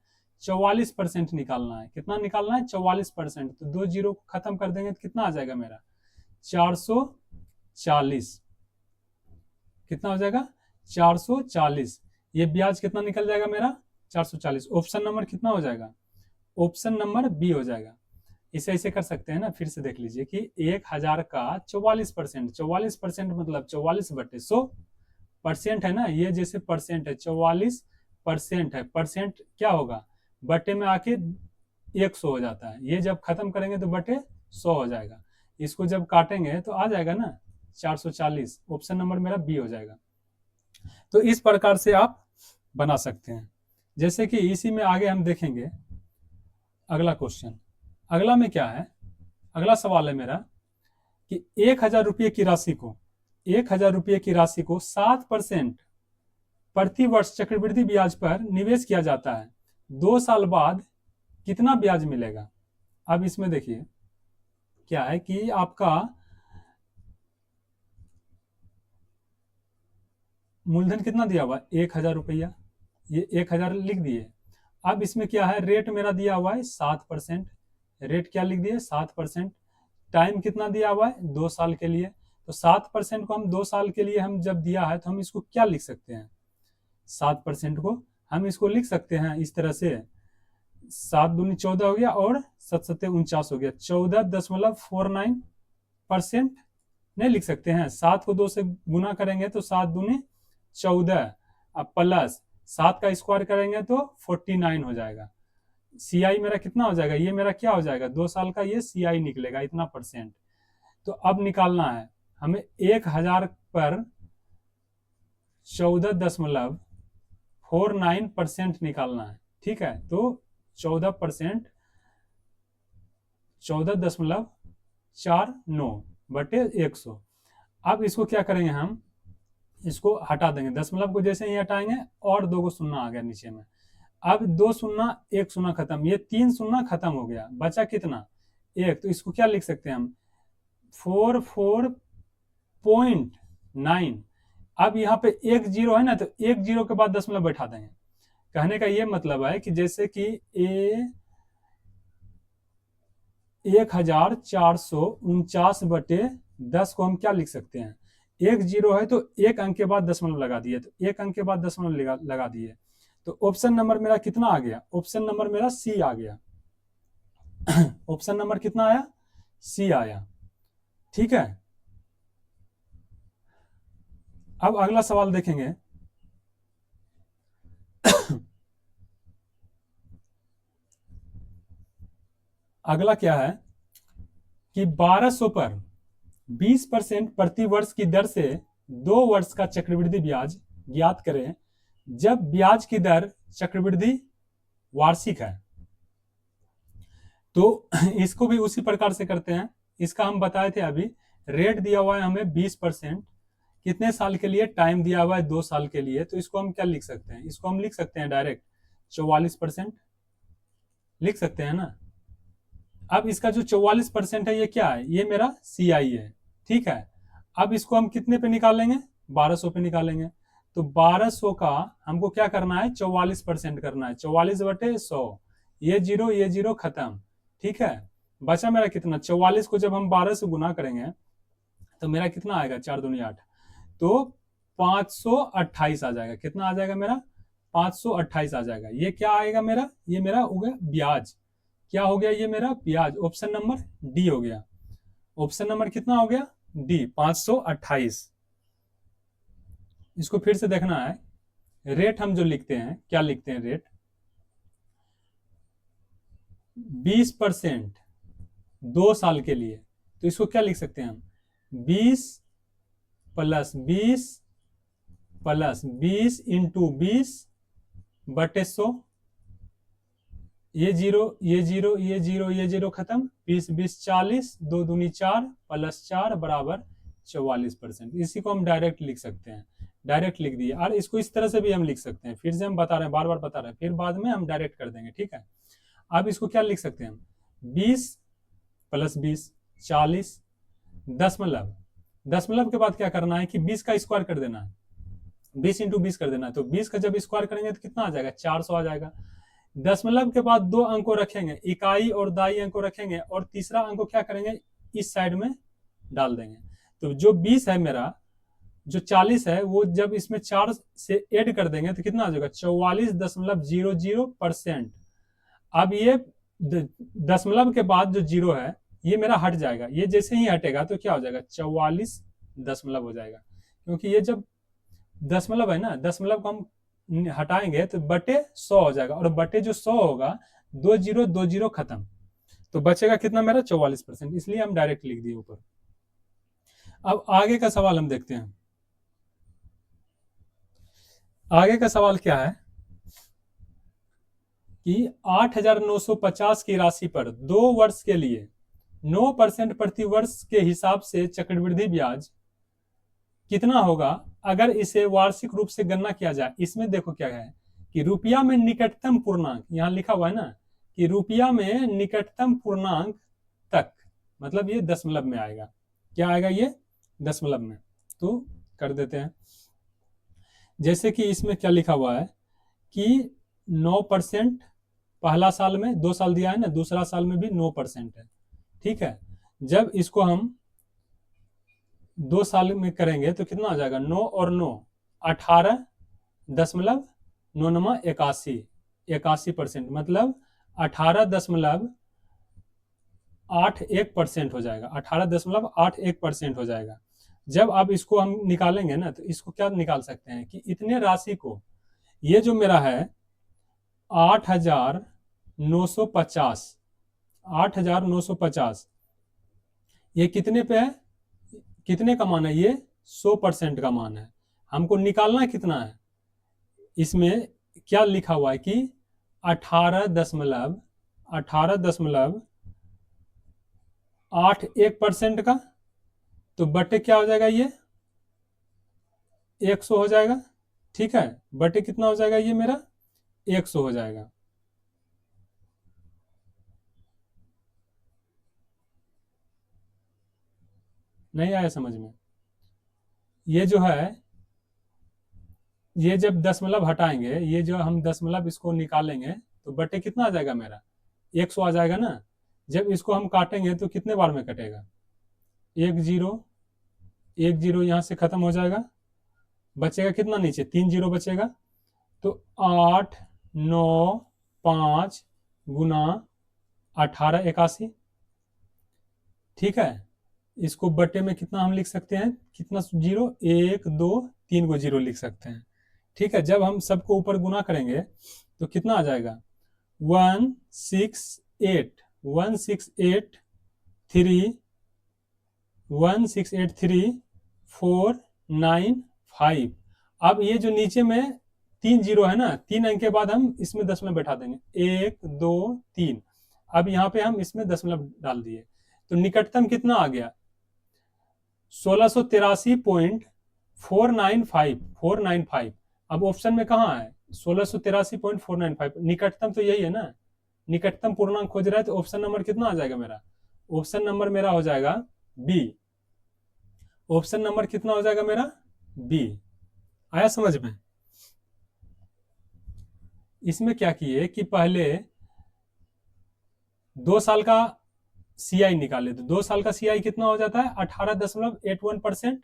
44% निकालना है। कितना निकालना है, 44%। तो 2 जीरो को खत्म कर देंगे तो कितना आ जाएगा मेरा, 440। कितना हो जाएगा 440। ये ब्याज कितना निकल जाएगा मेरा 440। ऑप्शन नंबर कितना हो जाएगा, ऑप्शन नंबर बी हो जाएगा। इसे ऐसे कर सकते हैं ना, फिर से देख लीजिए कि 1000 का 44%, 44% मतलब 44/100% है ना, ये जैसे परसेंट है 44% है, परसेंट क्या होगा बटे में आके 100 हो जाता है, ये जब खत्म करेंगे तो बटे 100 हो जाएगा, इसको जब काटेंगे तो आ जाएगा ना 440। ऑप्शन नंबर मेरा बी हो जाएगा। तो इस प्रकार से आप बना सकते हैं। जैसे कि इसी में आगे हम देखेंगे अगला क्वेश्चन। अगला में क्या है, अगला सवाल है मेरा कि 1000 रुपये की राशि को 1000 रुपये की राशि को 7% प्रति वर्ष चक्रवृद्धि ब्याज पर निवेश किया जाता है, 2 साल बाद कितना ब्याज मिलेगा। अब इसमें देखिए क्या है कि आपका मूलधन कितना दिया हुआ है 1000 रुपया, ये 1000 लिख दिए। अब इसमें क्या है, रेट मेरा दिया हुआ है 7%, रेट क्या लिख दिए 7%। टाइम कितना दिया हुआ है 2 साल के लिए, तो 7% को हम 2 साल के लिए हम जब दिया है तो हम इसको क्या लिख सकते हैं, 7% को हम इसको लिख सकते हैं इस तरह से, 7 दूनी 14 हो गया और 7 सत्ते 49 हो गया, 14.49% नहीं लिख सकते हैं। 7 को 2 से गुना करेंगे तो 7 दूनी 14, अब प्लस 7 का स्क्वायर करेंगे तो 49 हो जाएगा। सीआई मेरा कितना हो जाएगा, ये मेरा क्या हो जाएगा 2 साल का ये सीआई निकलेगा इतना परसेंट। तो अब निकालना है हमें 1000 पर 14.49% निकालना है, ठीक है। तो 14% 14.49 बटे 100। अब इसको क्या करेंगे, हम इसको हटा देंगे, दशमलव को जैसे ही हटाएंगे और 2 को शून्य आ गया नीचे में। अब 2 शून्य 1 शून्य खत्म, ये 3 शून्य खत्म हो गया, बचा कितना 1, तो इसको क्या लिख सकते हैं हम 44.9। अब यहाँ पे 1 जीरो है ना, तो 1 जीरो के बाद दशमलव बैठा देंगे। कहने का ये मतलब है कि जैसे कि 1449/10 को हम क्या लिख सकते हैं, 1 जीरो है तो 1 अंक के बाद दशमलव लगा दिए, तो 1 अंक के बाद दशमलव लगा दिए, तो ऑप्शन नंबर मेरा कितना आ गया, ऑप्शन नंबर मेरा सी आ गया। ऑप्शन नंबर कितना आया, सी आया, ठीक है। अब अगला सवाल देखेंगे। अगला क्या है कि 1200 पर 20% प्रति वर्ष की दर से 2 वर्ष का चक्रवृद्धि ब्याज ज्ञात करें जब ब्याज की दर चक्रवृद्धि वार्षिक है। तो इसको भी उसी प्रकार से करते हैं, इसका हम बताए थे अभी, रेट दिया हुआ है हमें 20%, कितने साल के लिए, टाइम दिया हुआ है 2 साल के लिए, तो इसको हम क्या लिख सकते हैं, इसको हम लिख सकते हैं डायरेक्ट 44% लिख सकते हैं ना। अब इसका जो 44% है ये क्या है, ये मेरा सीआई है, ठीक है। अब इसको हम कितने पे निकालेंगे, 1200 पे निकालेंगे, तो 1200 का हमको क्या करना है 44% करना है, 44/100, ये जीरो खत्म, ठीक है। बचा मेरा कितना 44 को जब हम 12 से गुना करेंगे तो मेरा कितना आएगा 4 दूनी 8, तो 528 आ जाएगा, कितना आ जाएगा मेरा 528 आ जाएगा। ये क्या आएगा मेरा, ये मेरा हो गया ब्याज, क्या हो गया ये मेरा ब्याज, ऑप्शन नंबर डी हो गया। ऑप्शन नंबर कितना हो गया डी 528। इसको फिर से देखना है, रेट हम जो लिखते हैं क्या लिखते हैं, रेट 20% 2 साल के लिए, तो इसको क्या लिख सकते हैं हम 20 + 20 + 20 × 20/100, ये जीरो खत्म, 20 20 40, 2 दूनी 4 + 4 = 44%। इसी को हम डायरेक्ट लिख सकते हैं, डायरेक्ट लिख दिए। और इसको इस तरह से भी हम लिख सकते हैं, फिर से हम बता रहे हैं, बार बार बता रहे हैं, फिर बाद में हम डायरेक्ट कर देंगे, ठीक है। अब इसको क्या लिख सकते हैं हम 20 + 20 40, दशमलव के बाद क्या करना है कि 20 का स्क्वायर कर देना है, 20 × 20 कर देना है, तो 20 का जब स्क्वायर करेंगे तो कितना आ जाएगा 400 आ जाएगा। दशमलव के बाद 2 अंक को रखेंगे, इकाई और दाई अंक को रखेंगे, और तीसरा अंक को क्या करेंगे इस साइड में डाल देंगे, तो जो 20 है मेरा जो 40 है वो जब इसमें 4 से ऐड कर देंगे तो कितना आ जाएगा 44.00%। अब ये दशमलव के बाद जो जीरो है ये मेरा हट जाएगा, ये जैसे ही हटेगा तो क्या हो जाएगा 44 दशमलव हो जाएगा, क्योंकि ये जब दशमलव है ना, दशमलव को हम हटाएंगे तो बटे 100 हो जाएगा, और बटे जो 100 होगा 2020 खत्म, तो बचेगा कितना मेरा 44%, इसलिए हम डायरेक्ट लिख दिए ऊपर। अब आगे का सवाल हम देखते हैं। आगे का सवाल क्या है कि 8,950 की राशि पर 2 वर्ष के लिए 9% प्रति वर्ष के हिसाब से चक्रवृद्धि ब्याज कितना होगा अगर इसे वार्षिक रूप से गणना किया जाए। इसमें देखो क्या है कि रुपया में निकटतम पूर्णांक, यहां लिखा हुआ है ना कि रुपया में निकटतम पूर्णांक तक, मतलब ये दशमलव में आएगा। क्या आएगा ये दशमलव में, तो कर देते हैं। जैसे कि इसमें क्या लिखा हुआ है कि 9% पहला साल में, 2 साल दिया है ना, दूसरा साल में भी 9% है, ठीक है। जब इसको हम 2 साल में करेंगे तो कितना आ जाएगा 9 और 9 18.81%, मतलब 18.81% हो जाएगा, 18.81% हो जाएगा। जब अब इसको हम निकालेंगे ना तो इसको क्या निकाल सकते हैं कि इतने राशि को, ये जो मेरा है 8,950 ये कितने पे है, कितने का मान है, ये 100% का मान है। हमको निकालना कितना है, इसमें क्या लिखा हुआ है कि 18.81% का, तो बटे क्या हो जाएगा ये 100 हो जाएगा, ठीक है। बटे कितना हो जाएगा ये मेरा 100 हो जाएगा। नहीं आया समझ में? ये जो है, ये जब दशमलव हटाएंगे, ये जो हम दशमलव इसको निकालेंगे तो बटे कितना आ जाएगा मेरा 100 आ जाएगा ना। जब इसको हम काटेंगे तो कितने बार में कटेगा, 1 0 1 0 यहां से खत्म हो जाएगा, बचेगा कितना नीचे 3 0 बचेगा, तो 8 9 5 गुना 1881, ठीक है। इसको बटे में कितना हम लिख सकते हैं, कितना जीरो, 1 2 3 को जीरो लिख सकते हैं, ठीक है। जब हम सबको ऊपर गुना करेंगे तो कितना आ जाएगा 168,495। अब ये जो नीचे में 3 जीरो है ना, 3 अंक के बाद हम इसमें दशमलव बैठा देंगे, 1 2 3। अब यहाँ पे हम इसमें दशमलव डाल दिए तो निकटतम कितना आ गया 1683.495। अब ऑप्शन में कहाँ है 1683.495, निकटतम तो यही है ना, निकटतम पूर्णांक खोज रहा है, तो ऑप्शन नंबर कितना आ जाएगा मेरा, ऑप्शन नंबर मेरा हो जाएगा बी। ऑप्शन नंबर कितना हो जाएगा मेरा बी। आया समझ में? इसमें क्या किए कि पहले 2 साल का सीआई निकाले, तो 2 साल का सीआई कितना हो जाता है 18.81%।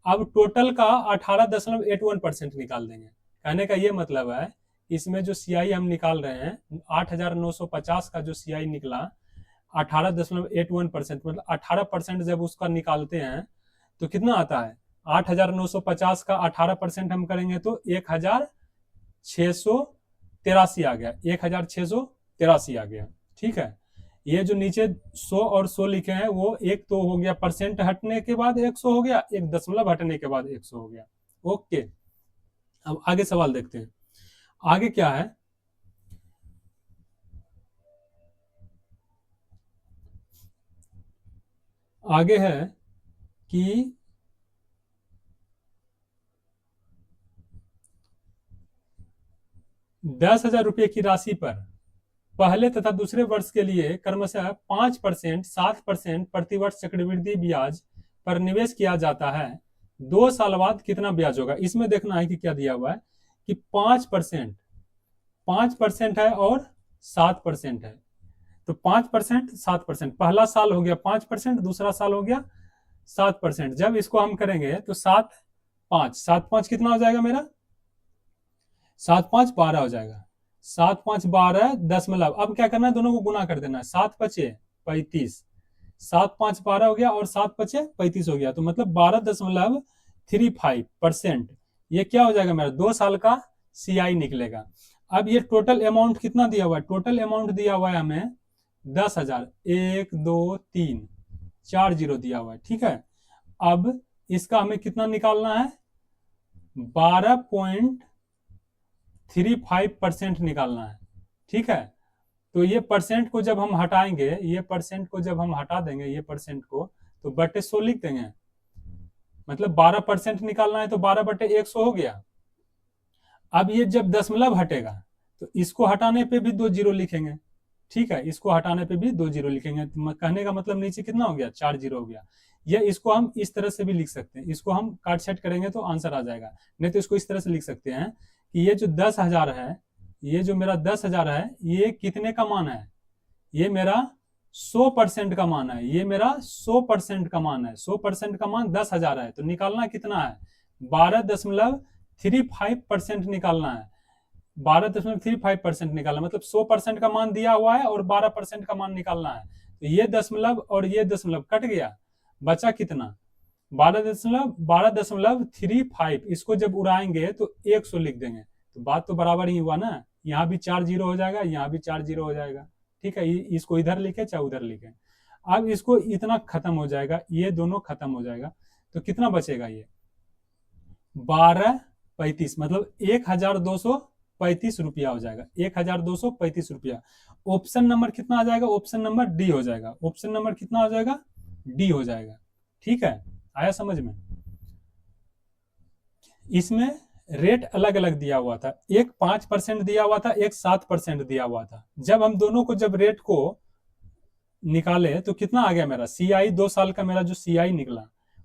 अब टोटल का 18.81% निकाल देंगे। कहने का ये मतलब है इसमें जो सीआई हम निकाल रहे हैं 8,950 का जो सीआई निकला 18.81%, मतलब 18% जब उसका निकालते हैं तो कितना आता है 8,950 का 18% हम करेंगे तो 1,683 आ गया, 1,683 आ गया, ठीक है। ये जो नीचे 100 और 100 लिखे हैं वो एक तो हो गया परसेंट हटने के बाद 100 हो गया, एक दशमलव हटने के बाद 100 हो गया। ओके, अब आगे सवाल देखते हैं। आगे क्या है, आगे है कि 10,000 रुपये की राशि पर पहले तथा दूसरे वर्ष के लिए क्रमशः 5%, 7% प्रतिवर्ष चक्रवृद्धि ब्याज पर निवेश किया जाता है, 2 साल बाद कितना ब्याज होगा। इसमें देखना है कि क्या दिया हुआ है कि 5% है और 7% है, तो 5% 7%, पहला साल हो गया 5%, दूसरा साल हो गया 7%। जब इसको हम करेंगे तो 7 5, 7 5 कितना हो जाएगा मेरा, 7 5 12 हो जाएगा। 7 5 12 दशमलव, अब क्या करना है, दोनों को गुना कर देना है। 7 पचे 35, 7 5 12 हो गया और 7 पचे 35 हो गया, तो मतलब 12.35%। ये क्या हो जाएगा मेरा, 2 साल का सीआई निकलेगा। अब ये टोटल अमाउंट कितना दिया हुआ है, टोटल अमाउंट दिया हुआ है हमें 10,000, 1 2 3 4 जीरो दिया हुआ है, ठीक है। अब इसका हमें कितना निकालना है, 12.35% निकालना है, ठीक है। तो ये परसेंट को जब हम हटाएंगे, ये परसेंट को जब हम हटा देंगे, ये परसेंट को, तो बटे 100 लिख देंगे। मतलब 12% निकालना है तो 12/100 हो गया। अब ये जब दशमलव हटेगा तो इसको हटाने पे भी 2 जीरो लिखेंगे, ठीक है, इसको हटाने पे भी 2 जीरो लिखेंगे। तो कहने का मतलब नीचे कितना हो गया, 4 जीरो हो गया। या इसको हम इस तरह से भी लिख सकते हैं, इसको हम काट छट करेंगे तो आंसर आ जाएगा। नहीं तो इसको इस तरह से लिख सकते हैं कि ये जो 10,000 है, ये जो मेरा 10,000 है, ये कितने का मान है, ये मेरा 100% का मान है, ये मेरा 100% का मान है। 100% का मान 10,000 है, तो निकालना कितना है, 12.35% निकालना है। 12.35% निकालना मतलब 100% का मान दिया हुआ है और 12% का मान निकालना है। तो ये दशमलव और ये दशमलव कट गया, बचा कितना, 12.35। इसको जब उड़ाएंगे तो 100 लिख देंगे, तो बात तो बराबर ही हुआ ना। यहाँ भी 4 जीरो हो जाएगा, यहाँ भी 4 जीरो हो जाएगा, ठीक है। इसको इधर लिखे चाहे उधर लिखे। अब इसको इतना खत्म हो जाएगा, ये दोनों खत्म हो जाएगा, तो कितना बचेगा, ये 12.35 मतलब 1,235 रुपया हो जाएगा, 1,235 रुपया। ऑप्शन नंबर कितना आ जाएगा, ऑप्शन नंबर डी हो जाएगा। ऑप्शन नंबर कितना हो जाएगा, डी हो जाएगा, ठीक है। आया समझ में। इसमें रेट अलग अलग दिया हुआ था, एक 5% दिया हुआ था, एक 7% दिया हुआ था। जब हम दोनों को जब रेट को निकाले तो कितना आ गया मेरा सीआई, 2 साल का मेरा जो सीआई निकला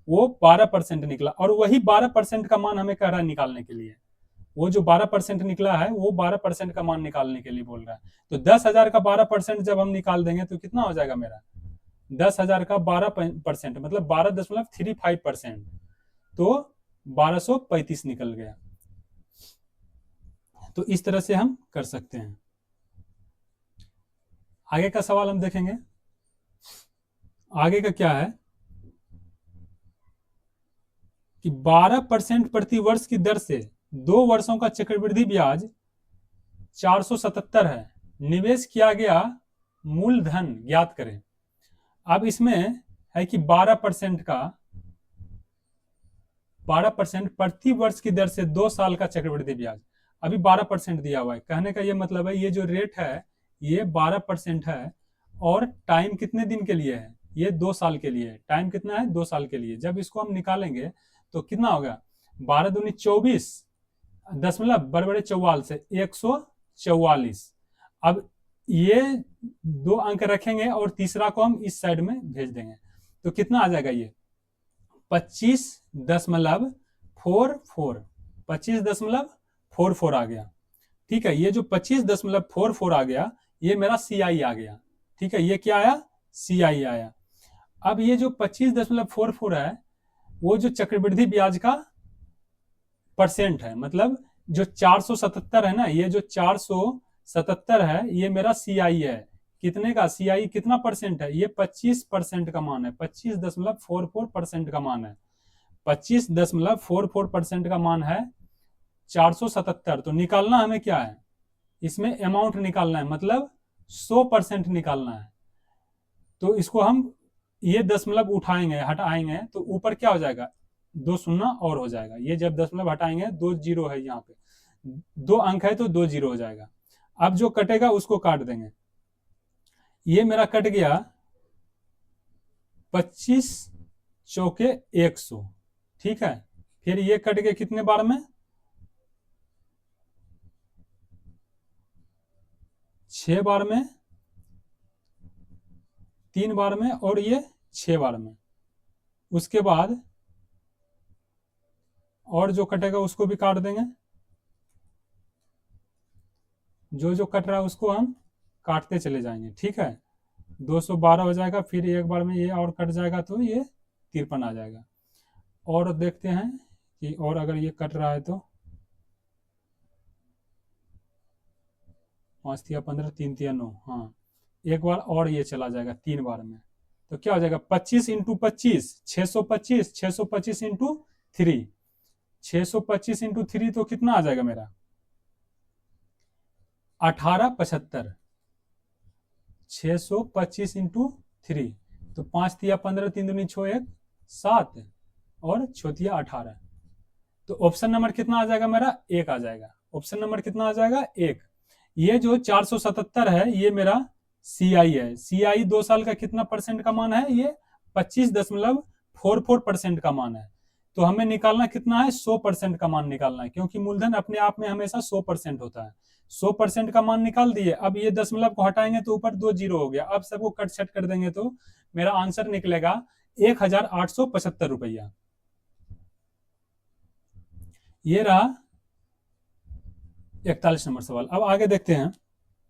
वो 12% निकला। और वही 12% का मान हमें कह रहा है निकालने के लिए। वो जो 12% निकला है वो 12% का मान निकालने के लिए बोल रहा है। तो 10,000 का 12% जब हम निकाल देंगे तो कितना हो जाएगा मेरा, 10,000 का 12% मतलब 12.35%, तो 1235 निकल गया। तो इस तरह से हम कर सकते हैं। आगे का सवाल हम देखेंगे। आगे का क्या है कि 12% प्रति वर्ष की दर से 2 वर्षों का चक्रवृद्धि ब्याज 477 है, निवेश किया गया मूलधन ज्ञात करें। अब इसमें है कि 12% का 12% प्रति वर्ष की दर से 2 साल का चक्रवृद्धि ब्याज, अभी 12% दिया हुआ है। कहने का ये मतलब है ये जो रेट है ये 12% है और टाइम कितने दिन के लिए है, ये 2 साल के लिए है। टाइम कितना है, 2 साल के लिए। जब इसको हम निकालेंगे तो कितना होगा, 12 दूनी 24 दशमलव बड़े 44 से 144। अब ये 2 अंक रखेंगे और तीसरा को हम इस साइड में भेज देंगे, तो कितना आ जाएगा, ये 25.44 25.44 आ गया, ठीक है। ये जो 25.44 आ गया ये मेरा सीआई आ गया, ठीक है। ये क्या आया, सीआई आया। अब ये जो 25.44 है वो जो चक्रवृद्धि ब्याज का परसेंट है, मतलब जो 477 है ना, ये जो 477 है ये मेरा सीआई है। कितने का सीआई, कितना परसेंट है, ये 25% का मान है, 25.44% का मान है, 25.44% का मान है 477। तो निकालना हमें क्या है, इसमें अमाउंट निकालना है, मतलब 100% निकालना है। तो इसको हम ये दशमलव उठाएंगे हटाएंगे तो ऊपर क्या हो जाएगा, 2 शून्य और हो जाएगा। ये जब दशमलव हटाएंगे 2 जीरो है, यहाँ पे 2 अंक है तो 2 जीरो हो जाएगा। अब जो कटेगा उसको काट देंगे। ये मेरा कट गया 25 चौके 100, ठीक है। फिर ये कट गया कितने बार में, 6 बार में, 3 बार में और ये 6 बार में। उसके बाद और जो कटेगा उसको भी काट देंगे, जो जो कट रहा है उसको हम काटते चले जाएंगे, ठीक है। 212 हो जाएगा, फिर एक बार में ये और कट जाएगा तो ये 53 आ जाएगा। और देखते हैं कि और अगर ये कट रहा है तो 5 तिया 15, 3 तिया 9, हाँ एक बार और ये चला जाएगा 3 बार में, तो क्या हो जाएगा 25 इंटू 25 625, 625 इंटू 3, 625 इंटू 3 तो कितना आ जाएगा मेरा 1875, 625 इंटू 3, तो 5 तिया 15, 3 दूनी 6 1 7 और 6 तिया 18, तो ऑप्शन नंबर कितना आ जाएगा मेरा 1 आ जाएगा। ऑप्शन नंबर कितना आ जाएगा 1। ये जो 477 है ये मेरा सीआई है। सीआई 2 साल का कितना परसेंट का मान है, ये 25.44% का मान है। तो हमें निकालना कितना है 100% का मान निकालना है, क्योंकि मूलधन अपने आप में हमेशा 100% होता है। 100% का मान निकाल दिए। अब ये दशमलव को हटाएंगे तो ऊपर 2 जीरो हो गया। अब सबको कट छट कर देंगे तो मेरा आंसर निकलेगा 1875 रुपया। ये रहा 41 नंबर सवाल। अब आगे देखते हैं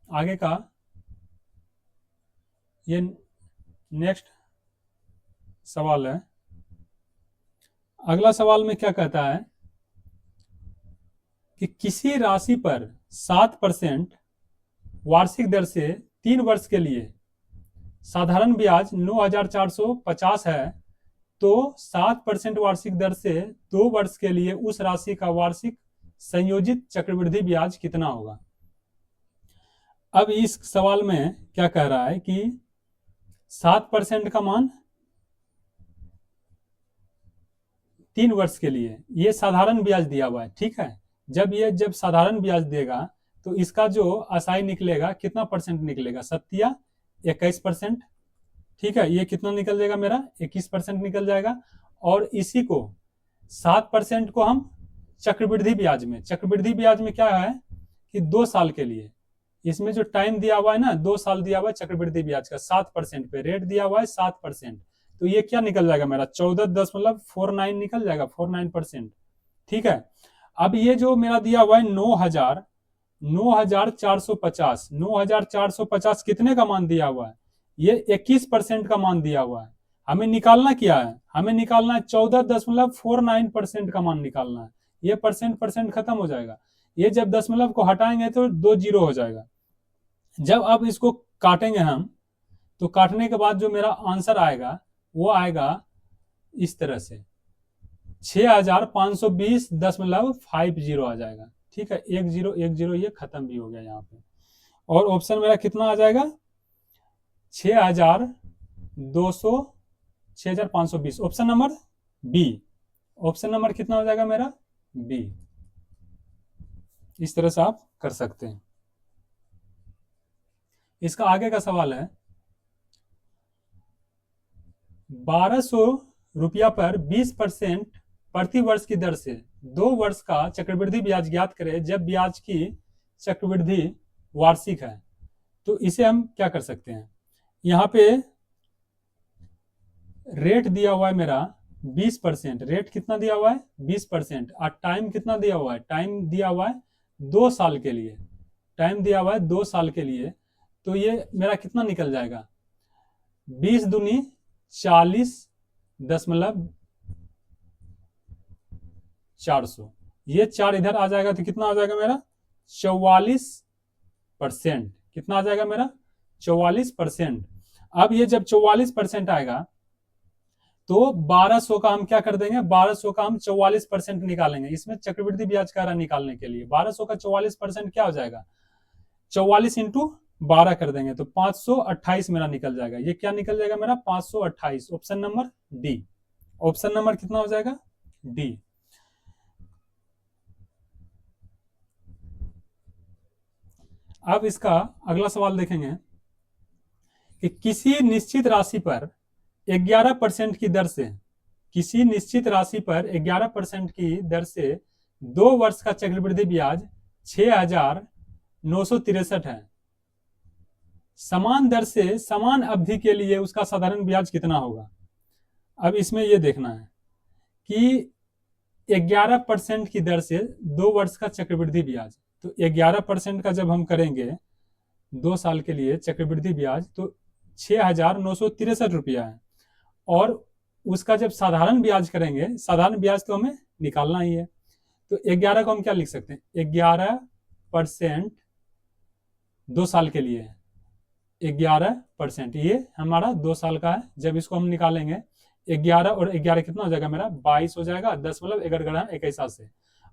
आगे का। ये नेक्स्ट सवाल है। अगला सवाल में क्या कहता है कि किसी राशि पर 7% वार्षिक दर से 3 वर्ष के लिए साधारण ब्याज 9,450 है, तो 7% वार्षिक दर से 2 वर्ष के लिए उस राशि का वार्षिक संयोजित चक्रवृद्धि ब्याज कितना होगा। अब इस सवाल में क्या कह रहा है कि 7% का मान 3 वर्ष के लिए, ये साधारण ब्याज दिया हुआ है, ठीक है। जब साधारण ब्याज देगा तो इसका जो असाई निकलेगा कितना परसेंट निकलेगा, 21%, ठीक है। ये कितना निकल जाएगा मेरा 21% निकल जाएगा। और इसी को 7% को हम चक्रवृद्धि ब्याज में, चक्रवृद्धि ब्याज में क्या है कि 2 साल के लिए, इसमें जो टाइम दिया हुआ है ना 2 साल दिया हुआ है चक्रवृद्धि ब्याज का, 7% पे रेट दिया हुआ है 7%, तो ये क्या निकल जाएगा मेरा 14.49 निकल जाएगा, 49%, ठीक है। अब ये जो मेरा दिया हुआ है 9,450, 9,450 कितने का मान दिया हुआ है, ये 21% का मान दिया हुआ है। हमें निकालना क्या है, हमें निकालना है 14.49% का मान निकालना है। ये परसेंट खत्म हो जाएगा। ये जब दशमलव को हटाएंगे तो 2 जीरो हो जाएगा। जब अब इसको काटेंगे हम, तो काटने के बाद जो मेरा आंसर आएगा वो आएगा इस तरह से 6,520.50 आ जाएगा, ठीक है। 1 जीरो 1 जीरो ये खत्म भी हो गया यहाँ पे। और ऑप्शन मेरा कितना आ जाएगा 6,520, option number B. Option number कितना हो जाएगा मेरा बी। इस तरह से आप कर सकते हैं। इसका आगे का सवाल है 1200 रुपया पर 20% प्रति वर्ष की दर से 2 वर्ष का चक्रवृद्धि ब्याज ज्ञात करें जब ब्याज की चक्रवृद्धि वार्षिक है। तो इसे हम क्या कर सकते हैं, यहाँ पे रेट दिया हुआ है मेरा 20%, रेट कितना दिया हुआ है 20%, और टाइम कितना दिया हुआ है, टाइम दिया हुआ है 2 साल के लिए, टाइम दिया हुआ है 2 साल के लिए। तो ये मेरा कितना निकल जाएगा 20 दूनी 40.400, ये 4 इधर आ जाएगा तो कितना आ जाएगा मेरा 44%, कितना आ जाएगा मेरा 44%। अब ये जब 44% आएगा तो 1200 का हम क्या कर देंगे, 1200 का हम 44% निकालेंगे। इसमें चक्रवृद्धि ब्याज का निकालने के लिए 1200 का 44% क्या हो जाएगा 44 इंटू 12 कर देंगे तो 528 मेरा निकल जाएगा। ये क्या निकल जाएगा मेरा 528, option number D. Option number कितना हो जाएगा डी। अब इसका अगला सवाल देखेंगे कि किसी निश्चित राशि पर 11% की दर से, किसी निश्चित राशि पर 11% की दर से 2 वर्ष का चक्रवृद्धि ब्याज 6,963 है। समान दर से समान अवधि के लिए उसका साधारण ब्याज कितना होगा। अब इसमें यह देखना है कि 11% की दर से 2 वर्ष का चक्रवृद्धि ब्याज, तो 11% का जब हम करेंगे 2 साल के लिए चक्रवृद्धि ब्याज तो 6,963 रुपया है। और उसका जब साधारण ब्याज करेंगे, साधारण ब्याज तो हमें निकालना ही है। तो 11 को हम क्या लिख सकते हैं, 11% 2 साल के लिए है, 11%, ये हमारा 2 साल का है। जब इसको हम निकालेंगे 11 और 11 कितना हो जाएगा मेरा 22 हो जाएगा, 10,11 से,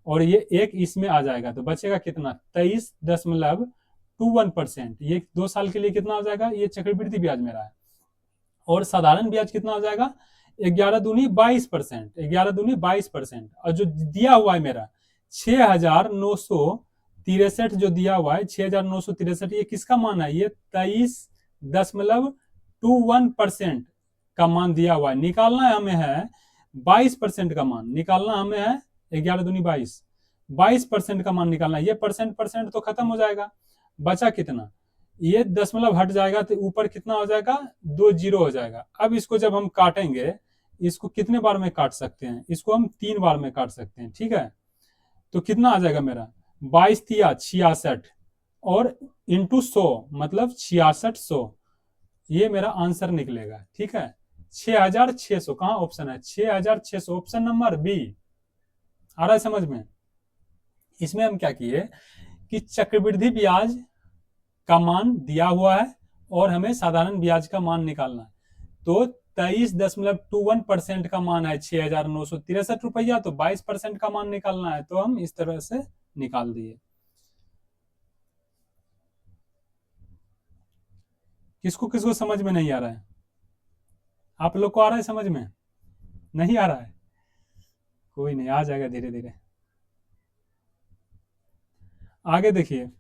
और ये एक इसमें आ जाएगा तो बचेगा कितना 23.21%। ये 2 साल के लिए कितना हो जाएगा, ये चक्रवृद्धि ब्याज मेरा है। और साधारण ब्याज कितना हो जाएगा 11 दूनी 22%, 11 दूनी 22%। और जो दिया हुआ है मेरा 6,963 जो दिया हुआ है 6,963, ये किसका मान है, ये 23.21% का मान दिया हुआ है। निकालना हमें है 22% का मान निकालना हमें है, 11 दूनी 22, 22% का मान निकालना है। ये परसेंट परसेंट तो खत्म हो जाएगा, बचा कितना, ये दशमलव हट जाएगा तो ऊपर कितना हो जाएगा 2 जीरो हो जाएगा। अब इसको जब हम काटेंगे, इसको कितने बार में काट सकते हैं, इसको हम 3 बार में काट सकते हैं, ठीक है। तो कितना आ जाएगा मेरा 22×3 = 66 और इंटू 100 मतलब 6600, ये मेरा आंसर निकलेगा, ठीक है। 6600 कहाँ ऑप्शन है, 6600 ऑप्शन नंबर बी। आ रहा है समझ में। इसमें हम क्या किए कि चक्रवृद्धि ब्याज का मान दिया हुआ है और हमें साधारण ब्याज का मान निकालना है। तो 23.21% का मान है 6,963 रुपया, तो 22% का मान निकालना है, तो हम इस तरह से निकाल दिए। किसको किसको समझ में नहीं आ रहा है, आप लोग को आ रहा है समझ में, नहीं आ रहा है, कोई नहीं, आ जाएगा धीरे धीरे। आगे देखिए,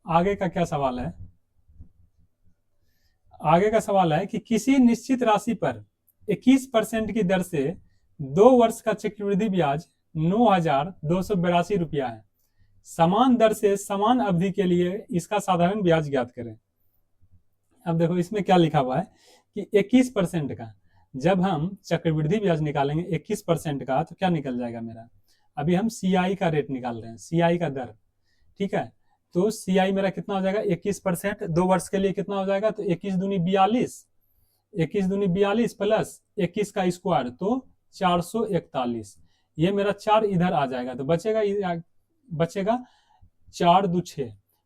आगे का क्या सवाल है। आगे का सवाल है कि किसी निश्चित राशि पर 21% की दर से 2 वर्ष का चक्रवृद्धि ब्याज 9,282 रुपया है। समान दर से समान अवधि के लिए इसका साधारण ब्याज ज्ञात करें। अब देखो इसमें क्या लिखा हुआ है कि 21% का, जब हम चक्रवृद्धि ब्याज निकालेंगे 21% का तो क्या निकल जाएगा मेरा, अभी हम सीआई का रेट निकाल रहे हैं, सीआई का दर, ठीक है। तो सीआई मेरा कितना हो जाएगा 21%, 2 वर्ष के लिए कितना हो जाएगा, तो 21 दूनी 42, 21 दूनी 42 प्लस 21 का स्क्वायर तो 441, ये मेरा 4 इधर आ जाएगा तो बचेगा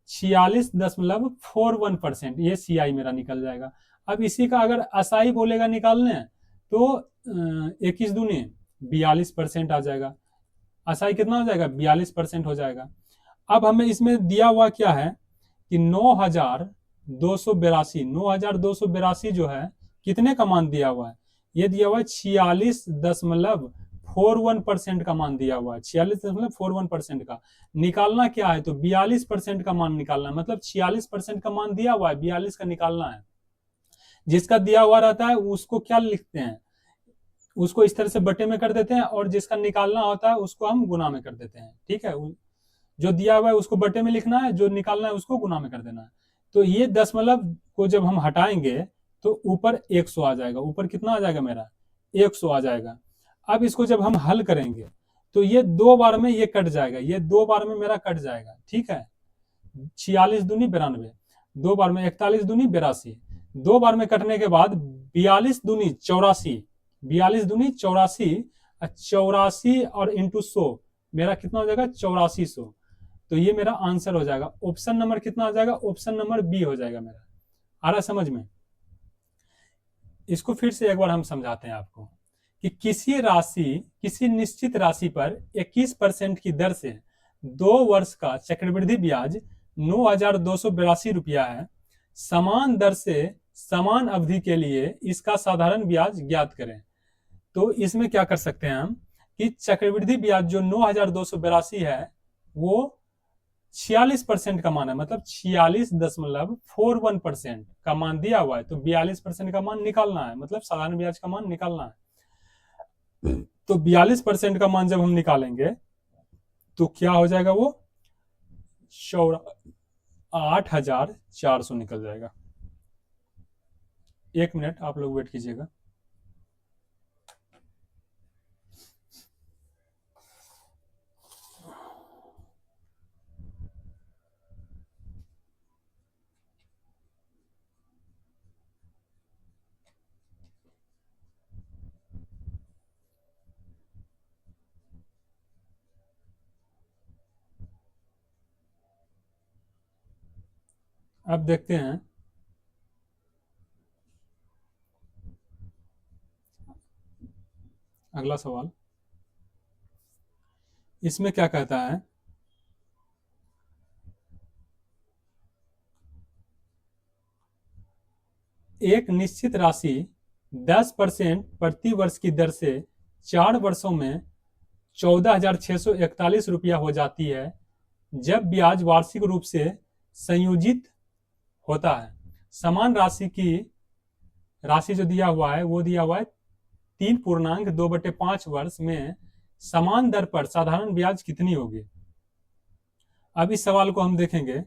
46.41%, ये सीआई मेरा निकल जाएगा। अब इसी का अगर असाई बोलेगा निकालने तो 21 दूनी 42% आ जाएगा, असाई कितना हो जाएगा 42% हो जाएगा। अब हमें इसमें दिया हुआ क्या है कि 9,282 जो है कितने का मान दिया हुआ है, ये दिया हुआ है 46.41% का मान दिया हुआ है, 46.41% का। निकालना क्या है, तो 42% का मान निकालना है, मतलब 46% का मान दिया हुआ है, 42 का निकालना है। जिसका दिया हुआ रहता है उसको क्या लिखते हैं, उसको इस तरह से बटे में कर देते हैं, और जिसका निकालना होता है उसको हम गुना में कर देते हैं, ठीक है। जो दिया हुआ है उसको बटे में लिखना है, जो निकालना है उसको गुना में कर देना है। तो ये दशमलव को जब हम हटाएंगे तो ऊपर 100 आ जाएगा, ऊपर कितना आ जाएगा मेरा 100 आ जाएगा। अब इसको जब हम हल करेंगे तो ये 2 बार में ये कट जाएगा, ये 2 बार में मेरा कट जाएगा, ठीक है। 46 दूनी 92, 2 बार में 41 दूनी 82, 2 बार में कटने के बाद 42 दूनी 84, 42 दूनी 84, 84 और इंटू 100 मेरा कितना हो जाएगा 8400, तो ये मेरा आंसर हो जाएगा। ऑप्शन नंबर कितना हो जाएगा, ऑप्शन नंबर बी हो जाएगा मेरा। आ रहा समझ में। इसको फिर से एक बार हम समझाते हैं आपको कि किसी निश्चित राशि पर 21% की दर से 2 वर्ष का चक्रवृद्धि ब्याज 9,282 रुपया है। समान दर से समान अवधि के लिए इसका साधारण ब्याज ज्ञात करें। तो इसमें क्या कर सकते हैं हम कि चक्रवृद्धि ब्याज जो 9,282 है वो 46% का मान है, मतलब 46.41% का मान दिया हुआ है, तो 42% का मान निकालना है, मतलब साधारण ब्याज का मान निकालना है। तो 42% का मान जब हम निकालेंगे तो क्या हो जाएगा, वो 8,400 निकल जाएगा। 1 मिनट आप लोग वेट कीजिएगा। अब देखते हैं अगला सवाल। इसमें क्या कहता है, एक निश्चित राशि 10% प्रति वर्ष की दर से 4 वर्षों में 14,641 रुपया हो जाती है जब ब्याज वार्षिक रूप से संयोजित होता है। समान राशि जो दिया हुआ है वो दिया हुआ है 3.2/5 वर्ष में समान दर पर साधारण ब्याज कितनी होगी। अब इस सवाल को हम देखेंगे